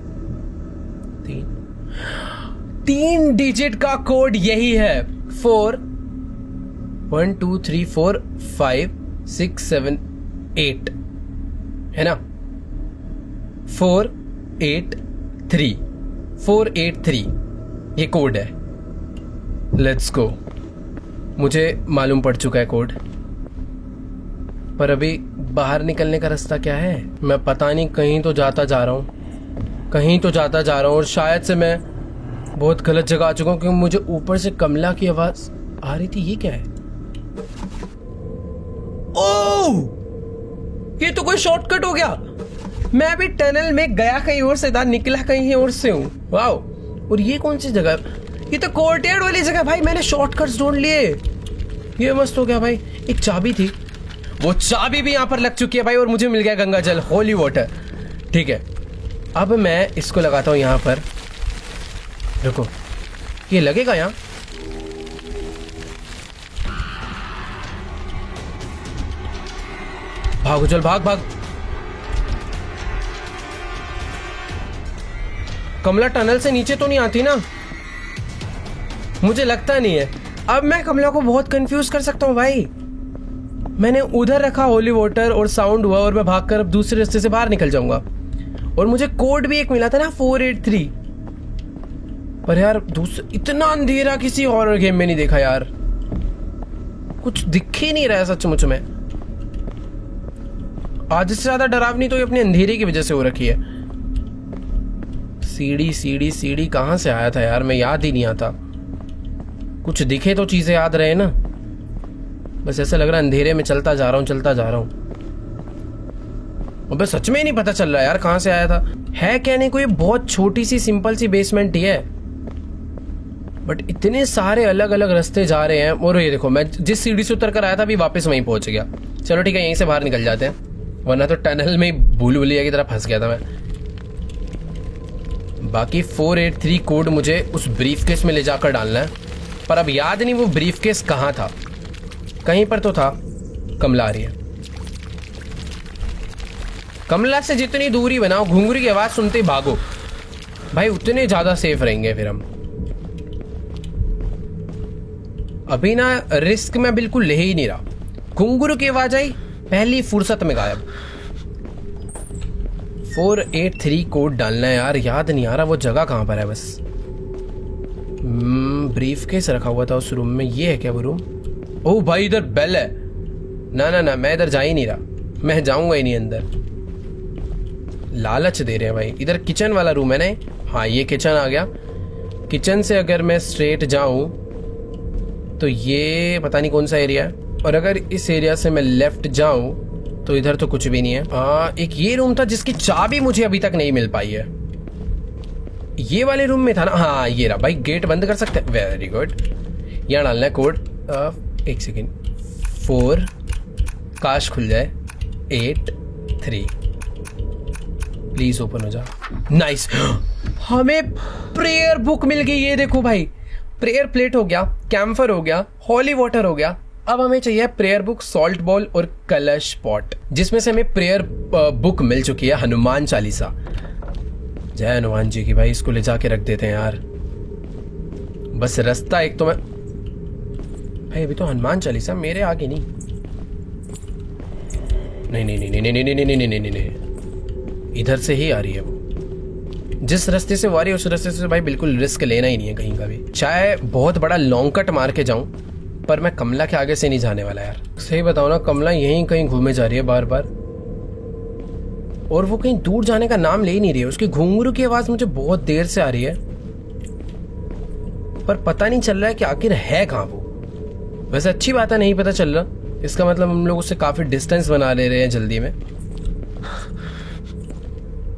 3 डिजिट का कोड यही है। 4 1 2 3 4 5 6 7 8 है ना? 483 483 ये कोड है। Let's go. मुझे मालूम पड़ चुका है कोड, पर अभी बाहर निकलने का रास्ता क्या है? मैं पता नहीं, कहीं तो जाता जा रहा हूँ, कहीं तो जाता जा रहा हूँ, और शायद से मैं बहुत गलत जगह आ चुका हूँ, क्योंकि मुझे ऊपर से कमला की आवाज आ रही थी। ये क्या है? ओह, ये तो कोई शॉर्टकट हो गया। मैं भी टनल में गया कहीं और से था, निकला कहीं और से हूँ। वाओ। और ये कौन सी जगह? ये तो कोर्टयार्ड वाली जगह भाई। मैंने शॉर्टकट्स ढूंढ लिए। ये मस्त हो गया भाई। एक चाबी थी, वो चाबी भी यहाँ पर लग चुकी है भाई, और मुझे मिल गया गंगा जल, होली वाटर। ठीक है, अब मैं इसको लगाता हूँ यहाँ पर। रुको, ये लगेगा यहाँ? भागो चल, भाग भाग। कमला टनल से नीचे तो नहीं आती ना? मुझे लगता नहीं है। अब मैं कमला को बहुत कंफ्यूज कर सकता हूँ भाई। मैंने उधर रखा होली वाटर, और साउंड हुआ, और मैं भागकर अब दूसरे रास्ते से बाहर निकल जाऊंगा। और मुझे कोड भी एक मिला था ना, 483। पर यार इतना अंधेरा किसी हॉरर गेम में नहीं देखा यार। कुछ दिख ही नहीं रहा है सचमुच में। आज से ज्यादा डरावनी तो ये अपने अंधेरे की वजह से हो रखी है। सीढ़ी सीढ़ी सीढ़ी कहां से आया था यार? मैं याद ही नहीं आता। कुछ दिखे तो चीजें याद रहे ना। बस ऐसा लग रहा है अंधेरे में चलता जा रहा हूँ, चलता जा रहा हूँ। बस सच में ही नहीं पता चल रहा यार कहां से आया था। है कहने को ये बहुत छोटी सी सिंपल सी बेसमेंट ही है, बट इतने सारे अलग अलग रास्ते जा रहे हैं। और ये देखो, मैं जिस सीढ़ी से उतर कर आया था अभी वापस वहीं पहुंच गया। चलो ठीक है, यहीं से बाहर निकल जाते हैं, वरना तो टनल में भूल भुलैया की तरह फंस गया था मैं। बाकी 483 कोड मुझे उस ब्रीफकेस में ले जाकर डालना है, पर अब याद नहीं वो ब्रीफकेस कहाँ था। कहीं पर तो था। कमला आ रही है। कमला से जितनी दूरी बनाओ, घुंघरू की आवाज सुनते ही भागो भाई, उतने ज्यादा सेफ रहेंगे फिर हम। अभी ना रिस्क मैं बिल्कुल ले ही नहीं रहा। घुंघरू की आवाज आई, पहली फुर्सत में गायब। 483 कोड डालना है यार, याद नहीं आ रहा वो जगह कहां पर है। बस ब्रीफकेस रखा हुआ था उस रूम में। ये है क्या वो रूम? ओह भाई, इधर बेल है। ना ना ना, मैं इधर जा ही नहीं रहा, मैं जाऊंगा ही नहीं अंदर। लालच दे रहे हैं भाई। इधर किचन वाला रूम है ना? हाँ, ये किचन आ गया। किचन से अगर मैं स्ट्रेट जाऊं तो ये पता नहीं कौन सा एरिया है। और अगर इस एरिया से मैं लेफ्ट जाऊं तो इधर तो कुछ भी नहीं है। एक ये रूम था जिसकी चाबी मुझे अभी तक नहीं मिल पाई है। ये वाले रूम में था ना, हाँ ये रहा। भाई गेट बंद कर सकते हैं, वेरी गुड। यहाँ डालना है कोड, एक सेकेंड, 4 काश खुल जाए, 8 3 प्लीज ओपन हो जा। नाइस, हमें प्रेयर बुक मिल गई। ये देखो भाई, प्रेयर प्लेट हो गया, कैम्फर हो गया, हॉली वाटर हो गया। अब हमें चाहिए प्रेयर बुक, सॉल्ट बॉल और कलश पॉट, जिसमें से हमें प्रेयर बुक मिल चुकी है हनुमान चालीसा। जय हनुमान जी की। भाई इसको ले जाके रख देते हैं यार। बस रास्ता एक तो मैं, भाई अभी तो हनुमान चालीसा मेरे आगे नहीं। नहीं नहीं नहीं नहीं नहीं नहीं नहीं नहीं नहीं नहीं, इधर से ही आ रही है वो। जिस रास्ते से वो आ रही है उस रास्ते से भाई बिल्कुल रिस्क लेना ही नहीं है कहीं का भी। चाहे बहुत बड़ा लॉन्ग कट मार के जाऊं, पर मैं कमला के आगे से नहीं जाने वाला यार। सही बताओ ना, कमला यहीं कहीं घूमे जा रही है बार बार, और वो कहीं दूर जाने का नाम ले ही नहीं रही है। उसकी घुंघरू की आवाज मुझे बहुत देर से आ रही है, पर पता नहीं चल रहा है कि आखिर है कहाँ वो। वैसे अच्छी बात है, नहीं पता चल रहा, इसका मतलब हम लोग उससे काफी डिस्टेंस बना ले रहे हैं जल्दी में।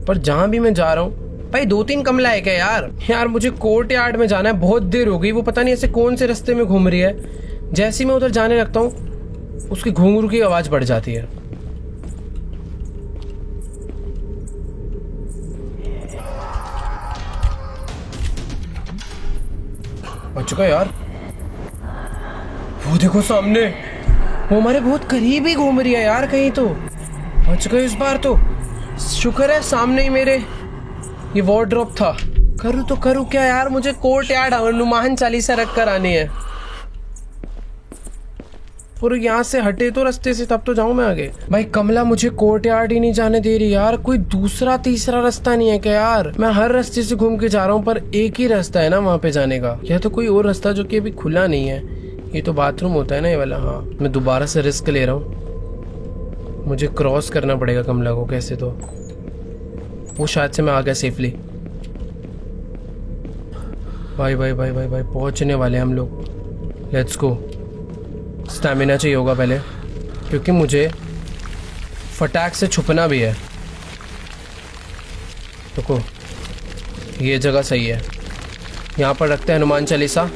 पर जहां भी मैं जा रहा हूँ भाई 2-3 कमला है क्या यार मुझे कोर्ट यार्ड में जाना है, बहुत देर हो गई। वो पता नहीं ऐसे कौन से रास्ते में घूम रही है। जैसे मैं उधर जाने लगता हूँ उसकी घुंघरू की आवाज बढ़ जाती है। आ चुका यार, वो देखो सामने, वो हमारे बहुत करीब ही घूम रही है यार कहीं तो। आ चुका इस बार तो, शुक्र है सामने ही मेरे ये वार्डरोब था। करूँ तो करूँ क्या यार, मुझे कोर्ट यार्ड हनुमान चालीसा रख कर आनी है। और यहाँ से हटे तो रास्ते से, तब तो जाऊं मैं आगे। भाई कमला मुझे कोर्ट यार्ड ही नहीं जाने दे रही यार। कोई दूसरा तीसरा रास्ता नहीं है क्या यार? मैं हर रास्ते से घूम के जा रहा हूँ, पर एक ही रास्ता है ना वहाँ पे जाने का। यह तो कोई और रास्ता जो कि अभी खुला नहीं है। ये तो बाथरूम होता है ना ये वाला। हाँ, मैं दोबारा से रिस्क ले रहा हूँ। मुझे क्रॉस करना पड़ेगा कमला को कैसे तो। वो शायद से मैं आ गया सेफली। भाई भाई भाई भाई भाई पहुंचने वाले हम लोग। Let's go. स्टैमिना चाहिए होगा पहले, क्योंकि मुझे फटाक से छुपना भी है। रुको, ये जगह सही है। यहाँ पर रखते हैं हनुमान चालीसा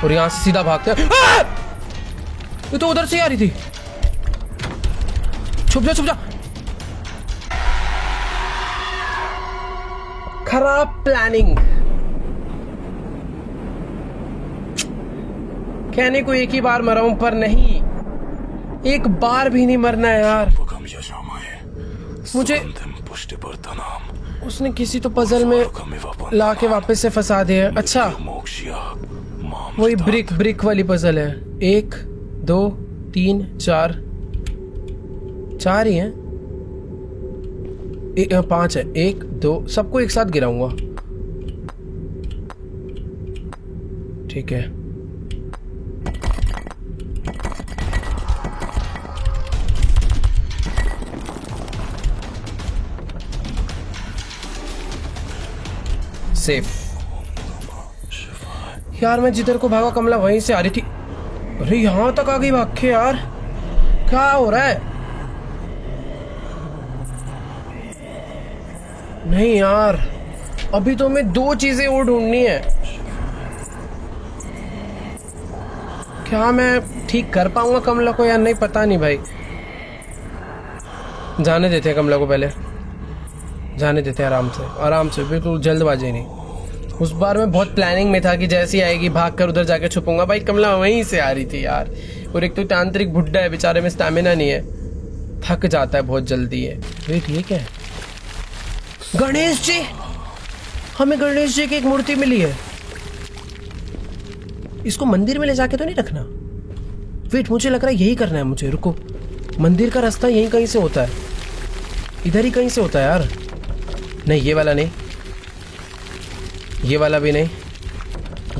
और यहाँ से सीधा भागते हैं। ये तो उधर से आ रही थी। छुप जा छुप जा। खराब प्लानिंग। कहने को एक ही बार मरा हूं, पर नहीं, एक बार भी नहीं मरना है यार मुझे। उसने किसी तो पजल में लाके वापस से फंसा दिया। अच्छा, वही ब्रिक वाली पजल है। 1 2 3 4 4 ही है, 5 है। 1 2 सबको एक साथ गिराऊंगा। ठीक है, सेफ। यार मैं जिधर को भागा कमला वहीं से आ रही थी। अरे यहां तक आ गई भाग के यार, क्या हो रहा है? नहीं यार, अभी तो हमें 2 चीजें और ढूंढनी है। क्या मैं ठीक कर पाऊंगा कमला को या नहीं, पता नहीं भाई। जाने देते हैं कमला को, पहले जाने देते हैं आराम से बिल्कुल जल्दबाजी नहीं। उस बार मैं बहुत प्लानिंग में था कि जैसी आएगी भाग कर उधर जाके छुपूंगा। भाई कमला वहीं से आ रही थी यार। और एक तो तांत्रिक बुड्ढा है बेचारे में स्टैमिना नहीं है, थक जाता है बहुत जल्दी है। वेट, ये क्या है? गणेश जी, हमें गणेश जी की एक मूर्ति मिली है। इसको मंदिर में ले जाके तो नहीं रखना? वेट, मुझे लग रहा है यही करना है मुझे। रुको, मंदिर का रास्ता यहीं कहीं से होता है, इधर ही कहीं से होता है यार। नहीं, ये वाला नहीं, ये वाला भी नहीं,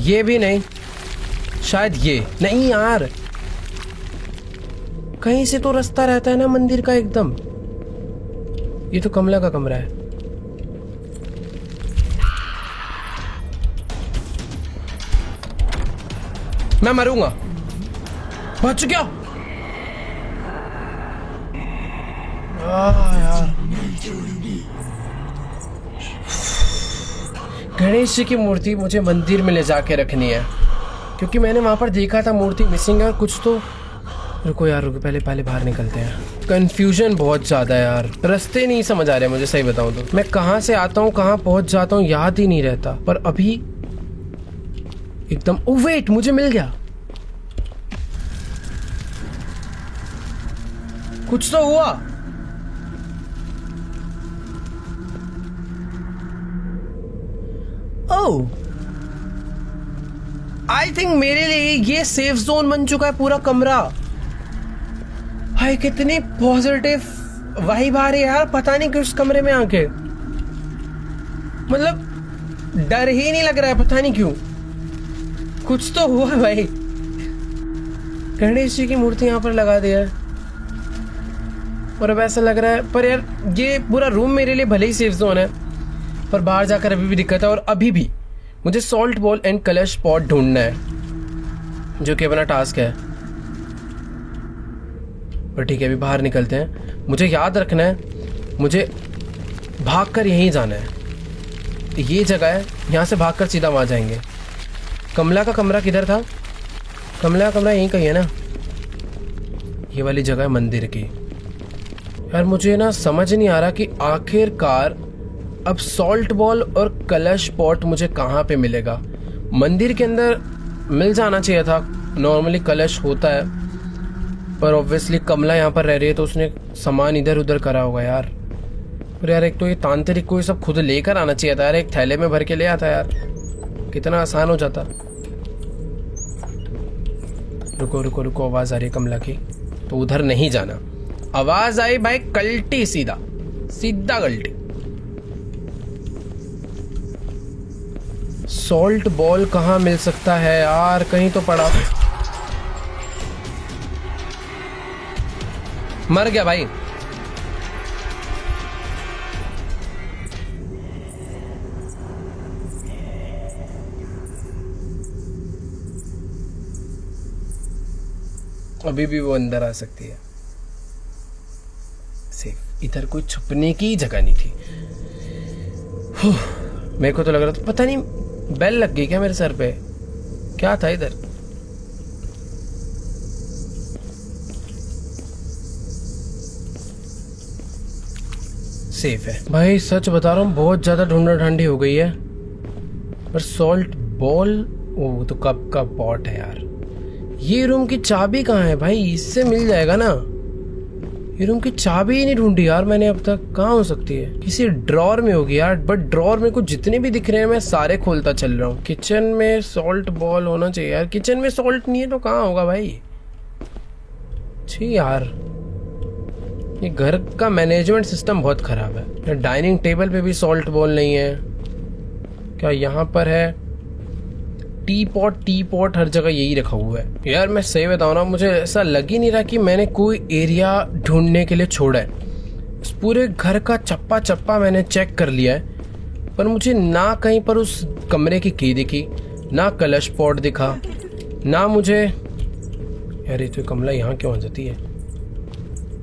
ये भी नहीं, शायद ये नहीं यार। कहीं से तो रास्ता रहता है ना मंदिर का एकदम। ये तो कमला का कमरा है। मैं मरूंगा, बच गया। यार गणेश जी की मूर्ति मुझे मंदिर में ले जाके रखनी है, क्योंकि मैंने वहां पर देखा था मूर्ति मिसिंग है और कुछ तो। रुको यार रुको, पहले बाहर निकलते हैं। कंफ्यूजन बहुत ज्यादा है यार, रास्ते नहीं समझ आ रहे मुझे, सही बताऊं तो। मैं कहां से आता हूं कहां पहुंच जाता हूं याद ही नहीं रहता। पर अभी एकदम, ओ वेट, मुझे मिल गया कुछ तो हुआ। ओह, आई थिंक मेरे लिए ये सेफ जोन बन चुका है पूरा कमरा। भाई कितनी पॉजिटिव वाइब आ रही है यार, पता नहीं किस कमरे में आके, मतलब डर ही नहीं लग रहा है, पता नहीं क्यों। कुछ तो हुआ है भाई। गणेश जी की मूर्ति यहाँ पर लगा दिया है और अब ऐसा लग रहा है, पर यार ये पूरा रूम मेरे लिए भले ही सेफ जोन है, पर बाहर जाकर अभी भी दिक्कत है। और अभी भी मुझे सॉल्ट बॉल एंड कलश पॉट ढूंढना है, जो कि अपना टास्क है। पर ठीक है, अभी बाहर निकलते हैं। मुझे याद रखना है, मुझे भागकर यहीं जाना है। ये जगह है, यहाँ से भागकर सीधा वहाँ जाएंगे। कमला का कमरा किधर था? कमला का कमरा यहीं कहीं है ना। ये वाली जगह है मंदिर की। यार मुझे ना समझ नहीं आ रहा कि आखिरकार अब सॉल्ट बॉल और कलश पॉट मुझे कहाँ पे मिलेगा। मंदिर के अंदर मिल जाना चाहिए था, नॉर्मली कलश होता है, पर ऑब्वियसली कमला यहाँ पर रह रही है तो उसने सामान इधर उधर करा होगा यार। पर यार एक तो ये तांत्रिक को ये सब खुद लेकर आना चाहिए था यार, एक थैले में भर के ले आता यार, कितना आसान हो जाता। रुको रुको रुको, आवाज आ रही है कमला की, तो उधर नहीं जाना। आवाज आई भाई, कल्टी, सीधा सीधा कल्टी। सॉल्ट बॉल कहाँ मिल सकता है यार, कहीं तो पड़ा। मर गया भाई। अभी भी वो अंदर आ सकती है। सेफ, इधर कोई छुपने की जगह नहीं थी। मेरे को तो लग रहा था, पता नहीं बेल लग गई क्या मेरे सर पे, क्या था इधर। सेफ है भाई, सच बता रहा हूँ, बहुत ज्यादा ढूंढा ढांडी हो गई है। पर सॉल्ट बॉल, वो तो कब का पॉट है यार। ये रूम की चाबी कहाँ है भाई, इससे मिल जाएगा ना। ये रूम की चाबी ही नहीं ढूंढी यार मैंने अब तक, कहाँ हो सकती है? किसी ड्रॉर में होगी यार, बट ड्रॉर में कुछ जितने भी दिख रहे हैं मैं सारे खोलता चल रहा हूँ। किचन में सॉल्ट बॉल होना चाहिए यार, किचन में सॉल्ट नहीं है तो कहाँ होगा भाई? छी यार, ये घर का मैनेजमेंट सिस्टम बहुत खराब है। डाइनिंग टेबल पे भी सॉल्ट बॉल नहीं है। क्या यहाँ पर है? टी पॉट हर जगह यही रखा हुआ है। यार मैं सही बताऊँ ना, मुझे ऐसा लग ही नहीं रहा कि मैंने कोई एरिया ढूंढने के लिए छोड़ा है। इस पूरे घर का चप्पा चप्पा मैंने चेक कर लिया है, पर मुझे ना कहीं पर उस कमरे की दिखी, ना कलश पॉट दिखा, ना मुझे। यार ये तो कमला यहाँ क्यों आ जाती है?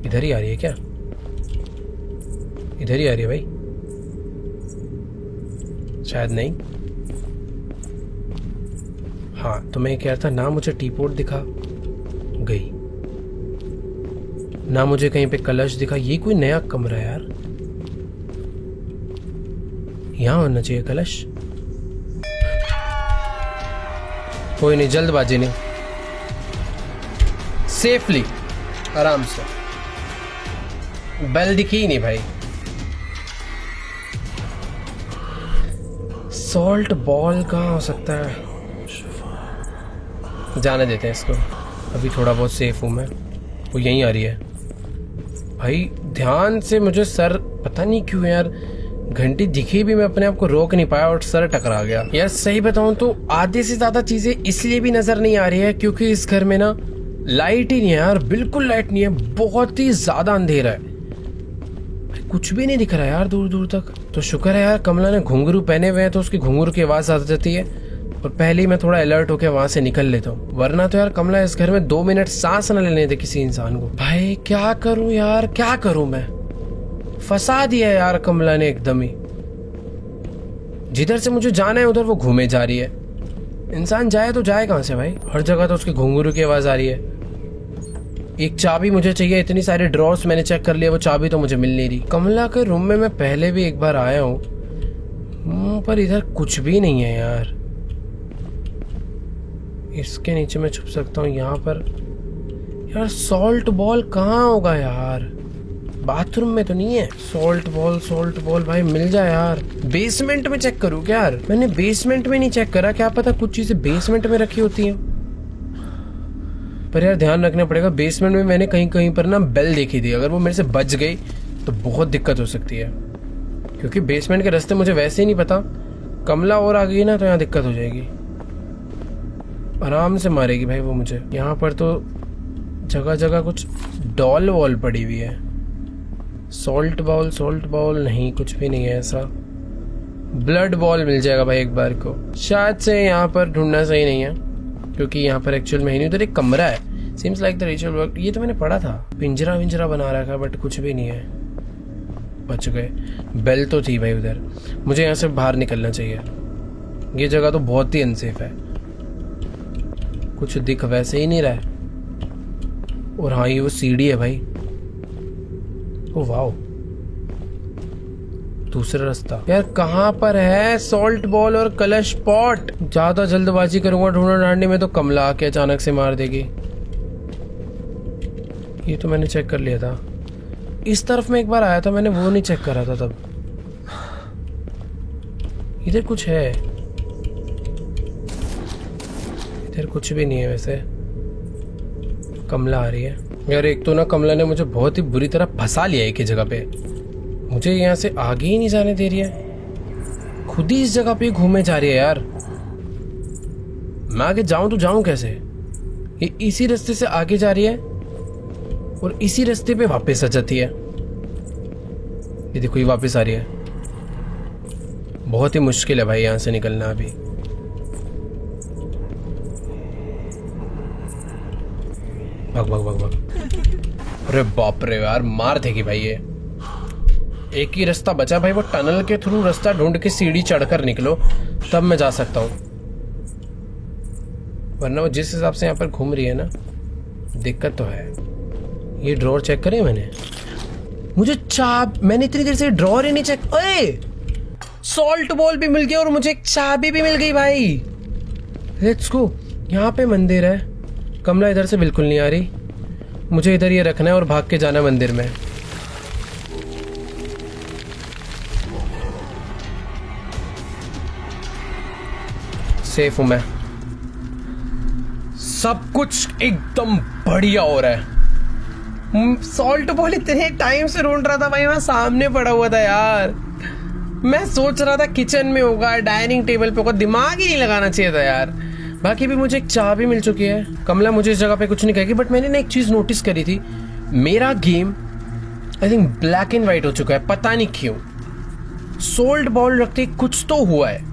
इधर ही आ रही है क्या? इधर ही आ रही है भाई, शायद नहीं। हाँ तो मैं कह रहा था, ना मुझे टी पॉट दिखा, गई, ना मुझे कहीं पे कलश दिखा। ये कोई नया कमरा है यार, यहां होना चाहिए कलश। कोई नहीं, जल्दबाजी नहीं, सेफली आराम से। बेल दिखी ही नहीं भाई। सॉल्ट बॉल कहाँ हो सकता है? जाने देते हैं इसको, अभी थोड़ा बहुत सेफ हूं मैं। वो यहीं आ रही है भाई, ध्यान से। मुझे सर, पता नहीं क्यों यार, घंटी दिखी भी मैं अपने आप को रोक नहीं पाया और सर टकरा गया। यार सही बताऊं तो आधे से ज्यादा चीजें इसलिए भी नजर नहीं आ रही है क्योंकि इस घर में ना लाइट ही नहीं है यार, बिल्कुल लाइट नहीं है, बहुत ही ज्यादा अंधेरा है, कुछ भी नहीं दिख रहा है यार दूर दूर तक। तो शुक्र है यार कमला ने घुंघरू पहने हुए हैं तो उसकी घुंघरू की आवाज आ जाती है, और पहले ही मैं थोड़ा अलर्ट होकर वहां से निकल लेता हूँ, वरना तो यार कमला इस घर में 2 मिनट सांस न लेने दे किसी इंसान को। भाई क्या करूं यार, क्या करूं मैं, फंसा दिया यार कमला ने एकदम ही। जिधर से मुझे जाना है उधर वो घूमे जा रही है। इंसान जाए तो जाए कहां से भाई, हर जगह तो उसके घुंघरू की आवाज आ रही है। एक चाबी मुझे चाहिए, इतनी सारी ड्रॉर्स मैंने चेक कर लिया, वो चाबी तो मुझे मिल नहीं रही। कमला के रूम में मैं पहले भी एक बार आया हूं, पर इधर कुछ भी नहीं है यार। इसके नीचे मैं छुप सकता हूँ, यहाँ पर यार सॉल्ट बॉल कहाँ होगा यार, बाथरूम में तो नहीं है। सॉल्ट बॉल भाई मिल जाए यार। बेसमेंट में चेक करूँ क्या यार, मैंने बेसमेंट में नहीं चेक करा, क्या पता कुछ चीजें बेसमेंट में रखी होती हैं। पर यार ध्यान रखना पड़ेगा, बेसमेंट में मैंने कहीं कहीं पर ना बेल देखी थी, अगर वो मेरे से बच गई तो बहुत दिक्कत हो सकती है, क्योंकि बेसमेंट के रास्ते मुझे वैसे ही नहीं पता। कमला और आ गई ना तो यहाँ दिक्कत हो जाएगी, आराम से मारेगी भाई वो मुझे। यहाँ पर तो जगह जगह कुछ डॉल वॉल पड़ी हुई है। सॉल्ट बॉल नहीं, कुछ भी नहीं है ऐसा। ब्लड बॉल मिल जाएगा भाई एक बार को। शायद से यहाँ पर ढूंढना सही नहीं है, क्योंकि यहाँ पर एक्चुअल में ही नहीं, उधर एक कमरा है। Seems like the ritual work, ये तो मैंने पढ़ा था। पिंजरा विंजरा बना रखा, बट कुछ भी नहीं है। बच गए। बेल तो थी भाई उधर, मुझे यहाँ से बाहर निकलना चाहिए। ये जगह तो बहुत ही अनसेफ है, कुछ दिख वैसे ही नहीं रहा है। और हाँ, ये वो सीढ़ी है भाई। ओ वाओ, दूसरा रास्ता। यार कहाँ पर है सॉल्ट बॉल और कलश पॉट? ज्यादा जल्दबाजी करूंगा ढूंढने ढांडने में तो कमला आके अचानक से मार देगी। ये तो मैंने चेक कर लिया था। इस तरफ में एक बार आया था मैंने, वो नहीं चेक करा था तब। इधर कुछ है, इधर कुछ भी नहीं है वैसे। कमला आ रही है यार। एक तो ना कमला ने मुझे बहुत ही बुरी तरह फंसा लिया एक ही जगह पे, मुझे यहाँ से आगे ही नहीं जाने दे रही है, खुद ही इस जगह पे घूमे जा रही है यार। मैं आगे जाऊं तो जाऊं कैसे? ये इसी रास्ते से आगे जा रही है और इसी रास्ते पे वापस आ जाती है। ये देखो, ये वापस आ रही है। बहुत ही मुश्किल है भाई यहाँ से निकलना अभी। भाग। अरे बाप रे यार, मार देगी भाई ये। एक ही रास्ता बचा भाई, वो टनल के थ्रू रास्ता ढूंढ के सीढ़ी चढ़कर निकलो, तब मैं जा सकता हूँ, वरना वो जिस हिसाब से यहाँ पर घूम रही है ना, दिक्कत तो है। ये ड्रॉर चेक करे मैंने, मुझे मैंने इतनी देर से ड्रॉर ही नहीं चेक। ओए, सॉल्ट बॉल भी मिल गया और मुझे एक चाबी भी मिल गई भाई। Let's go. यहाँ पे मंदिर है, कमला इधर से बिल्कुल नहीं आ रही, मुझे इधर ये रखना है और भाग के जाना है मंदिर में। सेफ हूं मैं, सब कुछ एकदम बढ़िया हो रहा है। सॉल्ट बॉल इतने टाइम से ढूंढ रहा था भाई, मैं सामने पड़ा हुआ था यार। मैं सोच रहा था किचन में होगा, डाइनिंग टेबल पे होगा, दिमाग ही नहीं लगाना चाहिए था यार। बाकी भी मुझे एक चाबी मिल चुकी है। कमला मुझे इस जगह पे कुछ नहीं कहेगी, बट मैंने ना एक चीज नोटिस करी थी, मेरा game I think black and white हो चुका है, पता नहीं क्यों। सोल्ट बॉल रखते कुछ तो हुआ है।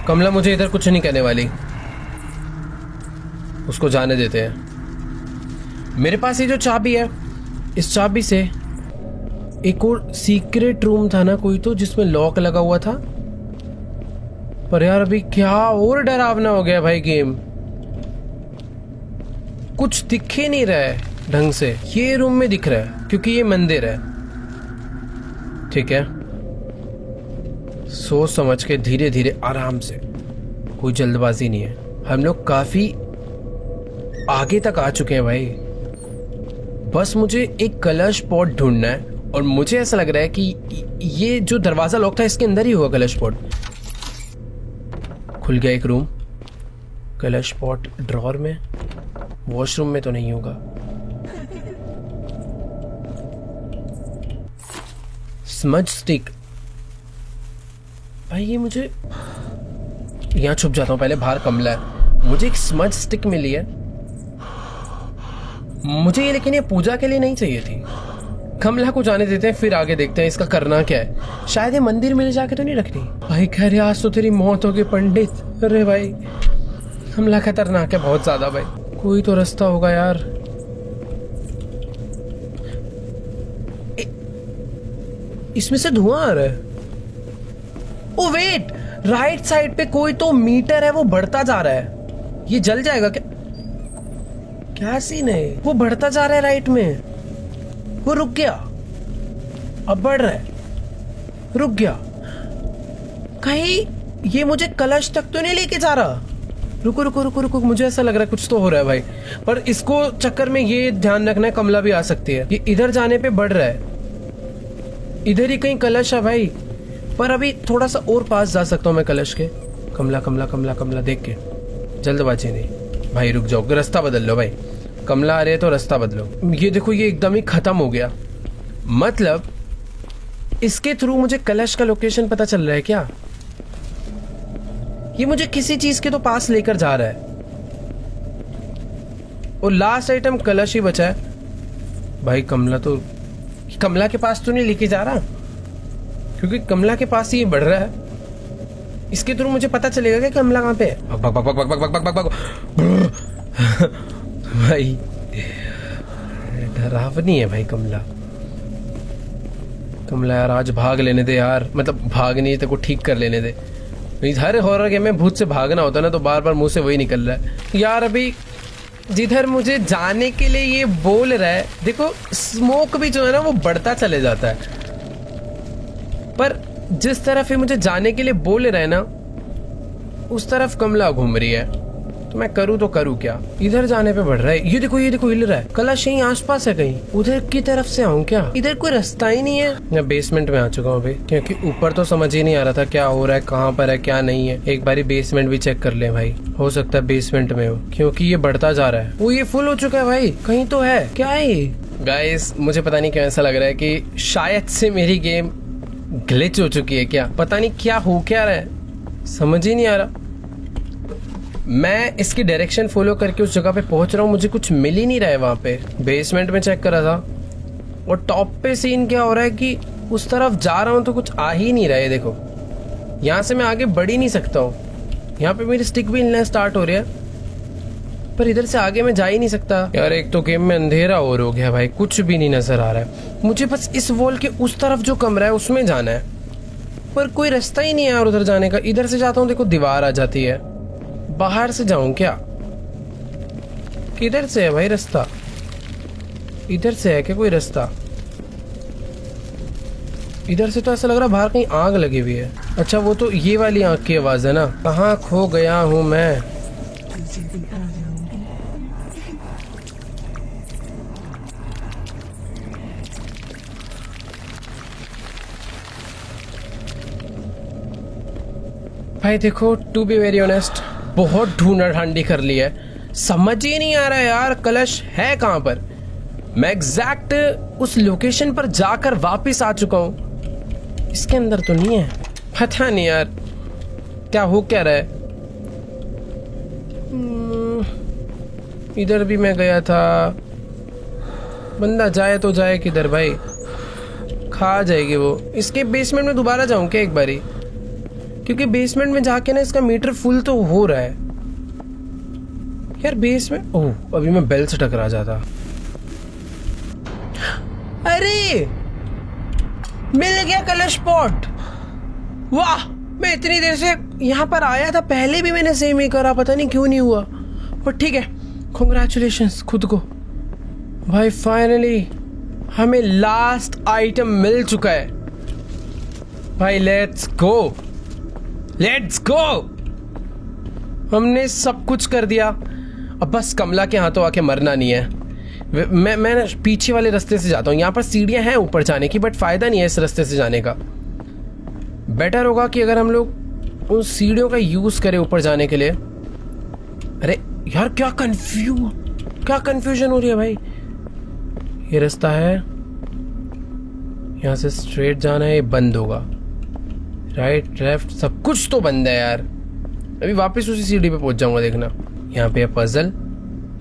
कमला मुझे इधर कुछ नहीं कहने वाली, उसको जाने देते हैं। मेरे पास ये जो चाबी है, इस चाबी से एक और सीक्रेट रूम था ना कोई तो, जिसमें लॉक लगा हुआ था। पर यार अभी क्या और डरावना हो गया भाई गेम, कुछ दिख ही नहीं रहा है ढंग से। ये रूम में दिख रहा है क्योंकि ये मंदिर है, ठीक है। सोच समझ के धीरे धीरे आराम से, कोई जल्दबाजी नहीं है। हम लोग काफी आगे तक आ चुके हैं भाई, बस मुझे एक कलश पॉट ढूंढना है। और मुझे ऐसा लग रहा है कि ये जो दरवाजा लॉक था इसके अंदर ही होगा कलश पॉट। खुल गया एक रूम, कलश पॉट ड्रॉर में, वॉशरूम में तो नहीं होगा। स्मज स्टिक भाई, ये मुझे यहां छुप जाता हूं पहले, बाहर कमला है। मुझे एक स्मज स्टिक मिली है मुझे ये, लेकिन ये पूजा के लिए नहीं चाहिए थी, कमला को जाने देते हैं, फिर आगे देखते हैं इसका करना क्या है। शायद ये मंदिर में ले जाके तो नहीं रखनी। भाई कह रहे आज तो तेरी मौत होगी पंडित। अरे भाई कमला खतरनाक है बहुत ज्यादा भाई। कोई तो रास्ता होगा यार। इसमें से धुआं आ रहा है। ओ वेट, राइट साइड पे कोई तो मीटर है वो बढ़ता जा रहा है। ये जल जाएगा क्या? क्या सीन है? वो बढ़ता जा रहा है राइट में, वो रुक गया, अब बढ़ रहा है, रुक गया। कहीं ये मुझे कलश तक तो नहीं लेके जा रहा? रुको रुको रुको रुको, मुझे ऐसा लग रहा है कुछ तो हो रहा है भाई। पर इसको चक्कर में ये ध्यान रखना है कमला भी आ सकती है। ये इधर जाने पे बढ़ रहा है, इधर ही कहीं कलश है भाई। पर अभी थोड़ा सा और पास जा सकता हूँ मैं कलश के। कमला कमला कमला कमला देख के, जल्दबाजी नहीं भाई, रुक जाओ, रास्ता बदल लो भाई। कमला आ रही है तो रास्ता बदलो। ये देखो ये एकदम ही खत्म हो गया। मतलब इसके थ्रू मुझे कलश का लोकेशन पता चल रहा है क्या? ये मुझे किसी चीज के तो पास लेकर जा रहा है। और लास्ट आइटम कलश ही बचा है भाई। कमला के पास तो नहीं लेके जा रहा, क्योंकि कमला के पास ही ये बढ़ रहा है। इसके थ्रू मुझे पता चलेगा कि कमला कहाँ पे है। भग भग भग भग भग भग भग भग भाई डरावनी है भाई कमला। कमला यार आज भाग लेने दे यार, मतलब भाग नहीं तेरे को ठीक कर लेने दे। हर हॉरर गेम में भूत से भागना होता है ना, तो बार बार मुंह से वही निकल रहा है यार। अभी जिधर मुझे जाने के लिए ये बोल रहा है, देखो स्मोक भी जो है ना वो बढ़ता चले जाता है। पर जिस तरफ ये मुझे जाने के लिए बोल रहा है ना, उस तरफ कमला घूम रही है। तो मैं करूँ तो करूँ क्या? इधर जाने पे बढ़ रहा है। ये देखो हिल रहा है। कलश यहीं आसपास है कहीं, उधर की तरफ से आऊँ क्या? इधर कोई रास्ता ही नहीं है। मैं बेसमेंट में आ चुका हूँ अभी, क्योंकि ऊपर तो समझ ही नहीं आ रहा था क्या हो रहा है, कहाँ पर है क्या नहीं है। एक बारी बेसमेंट भी चेक कर ले भाई, हो सकता है बेसमेंट में हो, क्योंकि ये बढ़ता जा रहा है। वो ये फुल हो चुका है भाई, कहीं तो है। क्या है ये? गाइस मुझे पता नहीं क्यों ऐसा लग रहा है कि शायद से मेरी गेम ग्लिच हो चुकी है क्या? पता नहीं क्या हो क्या रहा है, समझ ही नहीं आ रहा। मैं इसकी डायरेक्शन फॉलो करके उस जगह पे पहुंच रहा हूँ, मुझे कुछ मिल ही नहीं रहा है वहां पे। बेसमेंट में चेक करा था, और टॉप पे सीन क्या हो रहा है कि उस तरफ जा रहा हूँ तो कुछ आ ही नहीं रहा है। देखो यहाँ से मैं आगे बढ़ ही नहीं सकता हूँ, यहाँ पे मेरी स्टिक भी हिलना स्टार्ट हो रही है, पर इधर से आगे मैं जा ही नहीं सकता यार। एक तो गेम में अंधेरा और हो गया भाई, कुछ भी नहीं नजर आ रहा है मुझे। बस इस वॉल के उस तरफ जो कमरा है उसमें जाना है, पर कोई रास्ता ही नहीं है यार उधर जाने का। इधर से जाता हूँ, देखो दीवार आ जाती है। बाहर से जाऊं क्या? किधर से है भाई रास्ता? इधर से है क्या कोई रास्ता? इधर से तो ऐसा लग रहा है बाहर कहीं आग लगी हुई है। अच्छा वो तो ये वाली आग की आवाज है ना। कहाँ खो गया हूं मैं? भाई देखो, टू बी वेरी ऑनेस्ट, बहुत ढूंढा ढांडी कर ली है, समझ ही नहीं आ रहा है यार कलश है कहां पर। मैं एग्जैक्ट उस लोकेशन पर जाकर वापस आ चुका हूं, इसके अंदर तो नहीं है। पता नहीं यार क्या हो क्या रहा है। इधर भी मैं गया था। बंदा जाए तो जाए किधर भाई? खा जाएगी वो। इसके बेसमेंट में दोबारा जाऊं क्या एक बारी? क्योंकि बेसमेंट में जाके ना इसका मीटर फुल तो हो रहा है यार। बेसमेंट, ओह अभी मैं बेल से टकरा जाता। अरे मिल गया कलश पॉट। वाह, मैं इतनी देर से यहाँ पर आया था, पहले भी मैंने सेम ही करा, पता नहीं क्यों नहीं हुआ। पर ठीक है, कांग्रेचुलेशंस खुद को भाई। फाइनली हमें लास्ट आइटम मिल चुका है भाई। Let's go, let's go. हमने सब कुछ कर दिया, अब बस कमला के हाथों आके मरना नहीं है। मैं पीछे वाले रास्ते से जाता हूँ। यहाँ पर सीढ़ियाँ हैं ऊपर जाने की, बट फायदा नहीं है इस रास्ते से जाने का। बेटर होगा कि अगर हम लोग उन सीढ़ियों का यूज करें ऊपर जाने के लिए। अरे यार क्या कंफ्यूजन हो रही है भाई। ये रास्ता है, यहाँ से स्ट्रेट जाना है, ये बंद होगा। राइट लेफ्ट सब कुछ तो बंद है यार। अभी वापस उसी सीढ़ी पे पहुंच जाऊंगा, देखना। यहाँ पे है पजल,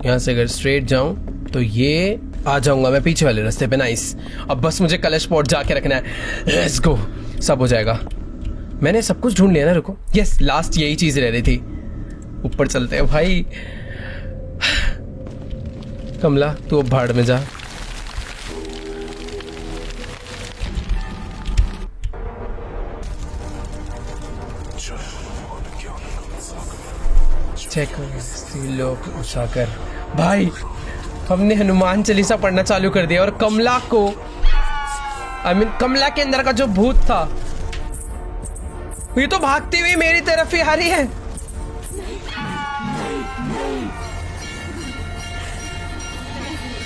यहाँ से अगर स्ट्रेट जाऊं तो ये आ जाऊंगा मैं पीछे वाले रास्ते पे। नाइस। अब बस मुझे कलश पॉट जाके रखना है। लेट्स गो, सब हो जाएगा। मैंने सब कुछ ढूंढ लिया ना, रुको। यस, लास्ट यही चीज रह रही थी। ऊपर चलते हैं भाई। कमला तू अब भाड़ में जा। चेक लोग उठाकर भाई, हमने हनुमान चालीसा पढ़ना चालू कर दिया और कमला को कमला के अंदर का जो भूत था ये तो भागती हुई मेरी तरफ ही आ रही है।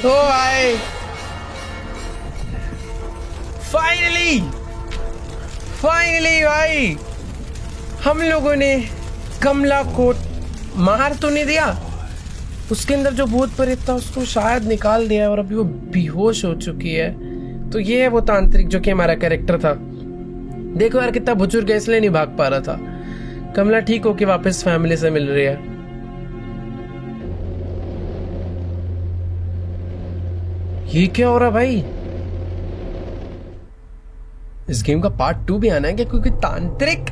ओ भाई, फाइनली भाई हम लोगों ने कमला को मार तो नहीं दिया, उसके अंदर जो भूत प्रेत था उसको शायद निकाल दिया और अभी वो बेहोश हो चुकी है। तो ये है वो तांत्रिक जो कि हमारा कैरेक्टर था। देखो यार कितना बुजुर्ग है, इसलिए नहीं भाग पा रहा था। कमला ठीक होके वापस फैमिली से मिल रही है। ये क्या हो रहा भाई? इस गेम का पार्ट 2 भी आना है क्या? क्योंकि तांत्रिक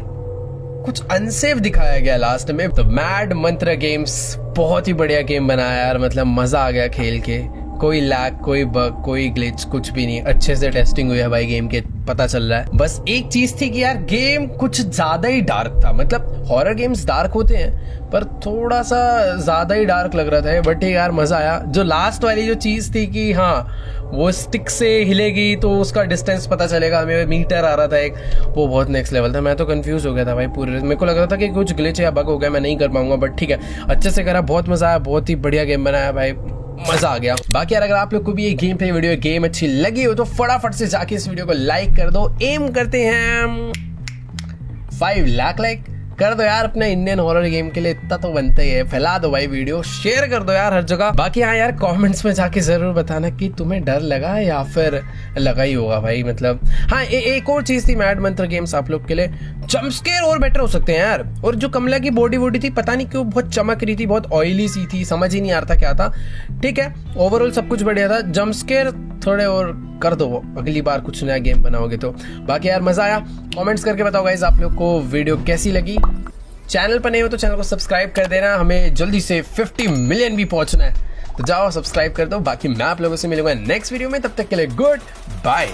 कुछ अनसेफ दिखाया गया लास्ट में। तो मैड मंत्र गेम्स बहुत ही बढ़िया गेम बनाया यार, मतलब मजा आ गया खेल के। कोई लैग, कोई बग, कोई ग्लिच, कुछ भी नहीं। अच्छे से टेस्टिंग हुई है भाई गेम के, पता चल रहा है। बस एक चीज थी कि यार गेम कुछ ज्यादा ही डार्क था। मतलब हॉरर गेम्स डार्क होते हैं पर थोड़ा सा ज्यादा ही डार्क लग रहा था। बट ठीक यार, मजा आया। जो लास्ट वाली जो चीज थी कि हाँ वो स्टिक से हिलेगी तो उसका डिस्टेंस पता चलेगा, हमें मीटर आ रहा था एक, वो बहुत नेक्स्ट लेवल था। मैं तो कंफ्यूज हो गया था भाई पूरे। मेरे को लग रहा था कि कुछ ग्लिच या बग हो गया, मैं नहीं कर पाऊंगा। बट ठीक है, अच्छे से करा, बहुत मजा आया, बहुत ही बढ़िया गेम बनाया भाई, मजा आ गया। बाकी यार अगर आप लोग को भी ये गेम प्ले वीडियो गेम अच्छी लगी हो तो फटाफट से जाके इस वीडियो को लाइक कर दो। एम करते हैं 5 लाख लाइक कर दो यार अपने इंडियन हॉरर गेम के लिए, इतना तो बनता ही है। फैला दो भाई वीडियो, शेयर कर दो यार हर जगह। बाकी हाँ यार कमेंट्स में जाके जरूर बताना कि तुम्हें डर लगा या फिर लगा ही होगा भाई। मतलब हाँ एक और चीज थी मैड मंत्र गेम्स आप लोग के लिए, जंप स्केयर और बेटर हो सकते हैं यार। और जो कमला की बॉडी वॉडी थी पता नहीं क्यों बहुत चमक रही थी, बहुत ऑयली सी थी, समझ ही नहीं आ रहा था क्या था। ठीक है, ओवरऑल सब कुछ बढ़िया था। जंप स्केयर थोड़े और कर दो अगली बार कुछ नया गेम बनाओगे तो। बाकी यार मजा आया, कमेंट्स करके बताओ गाइस आप लोग को वीडियो कैसी लगी। चैनल पर नहीं हो तो चैनल को सब्सक्राइब कर देना, हमें जल्दी से 50 मिलियन भी पहुंचना है, तो जाओ सब्सक्राइब कर दो। बाकी मैं आप लोगों से मिलूंगा नेक्स्ट वीडियो में, तब तक के लिए गुड बाय।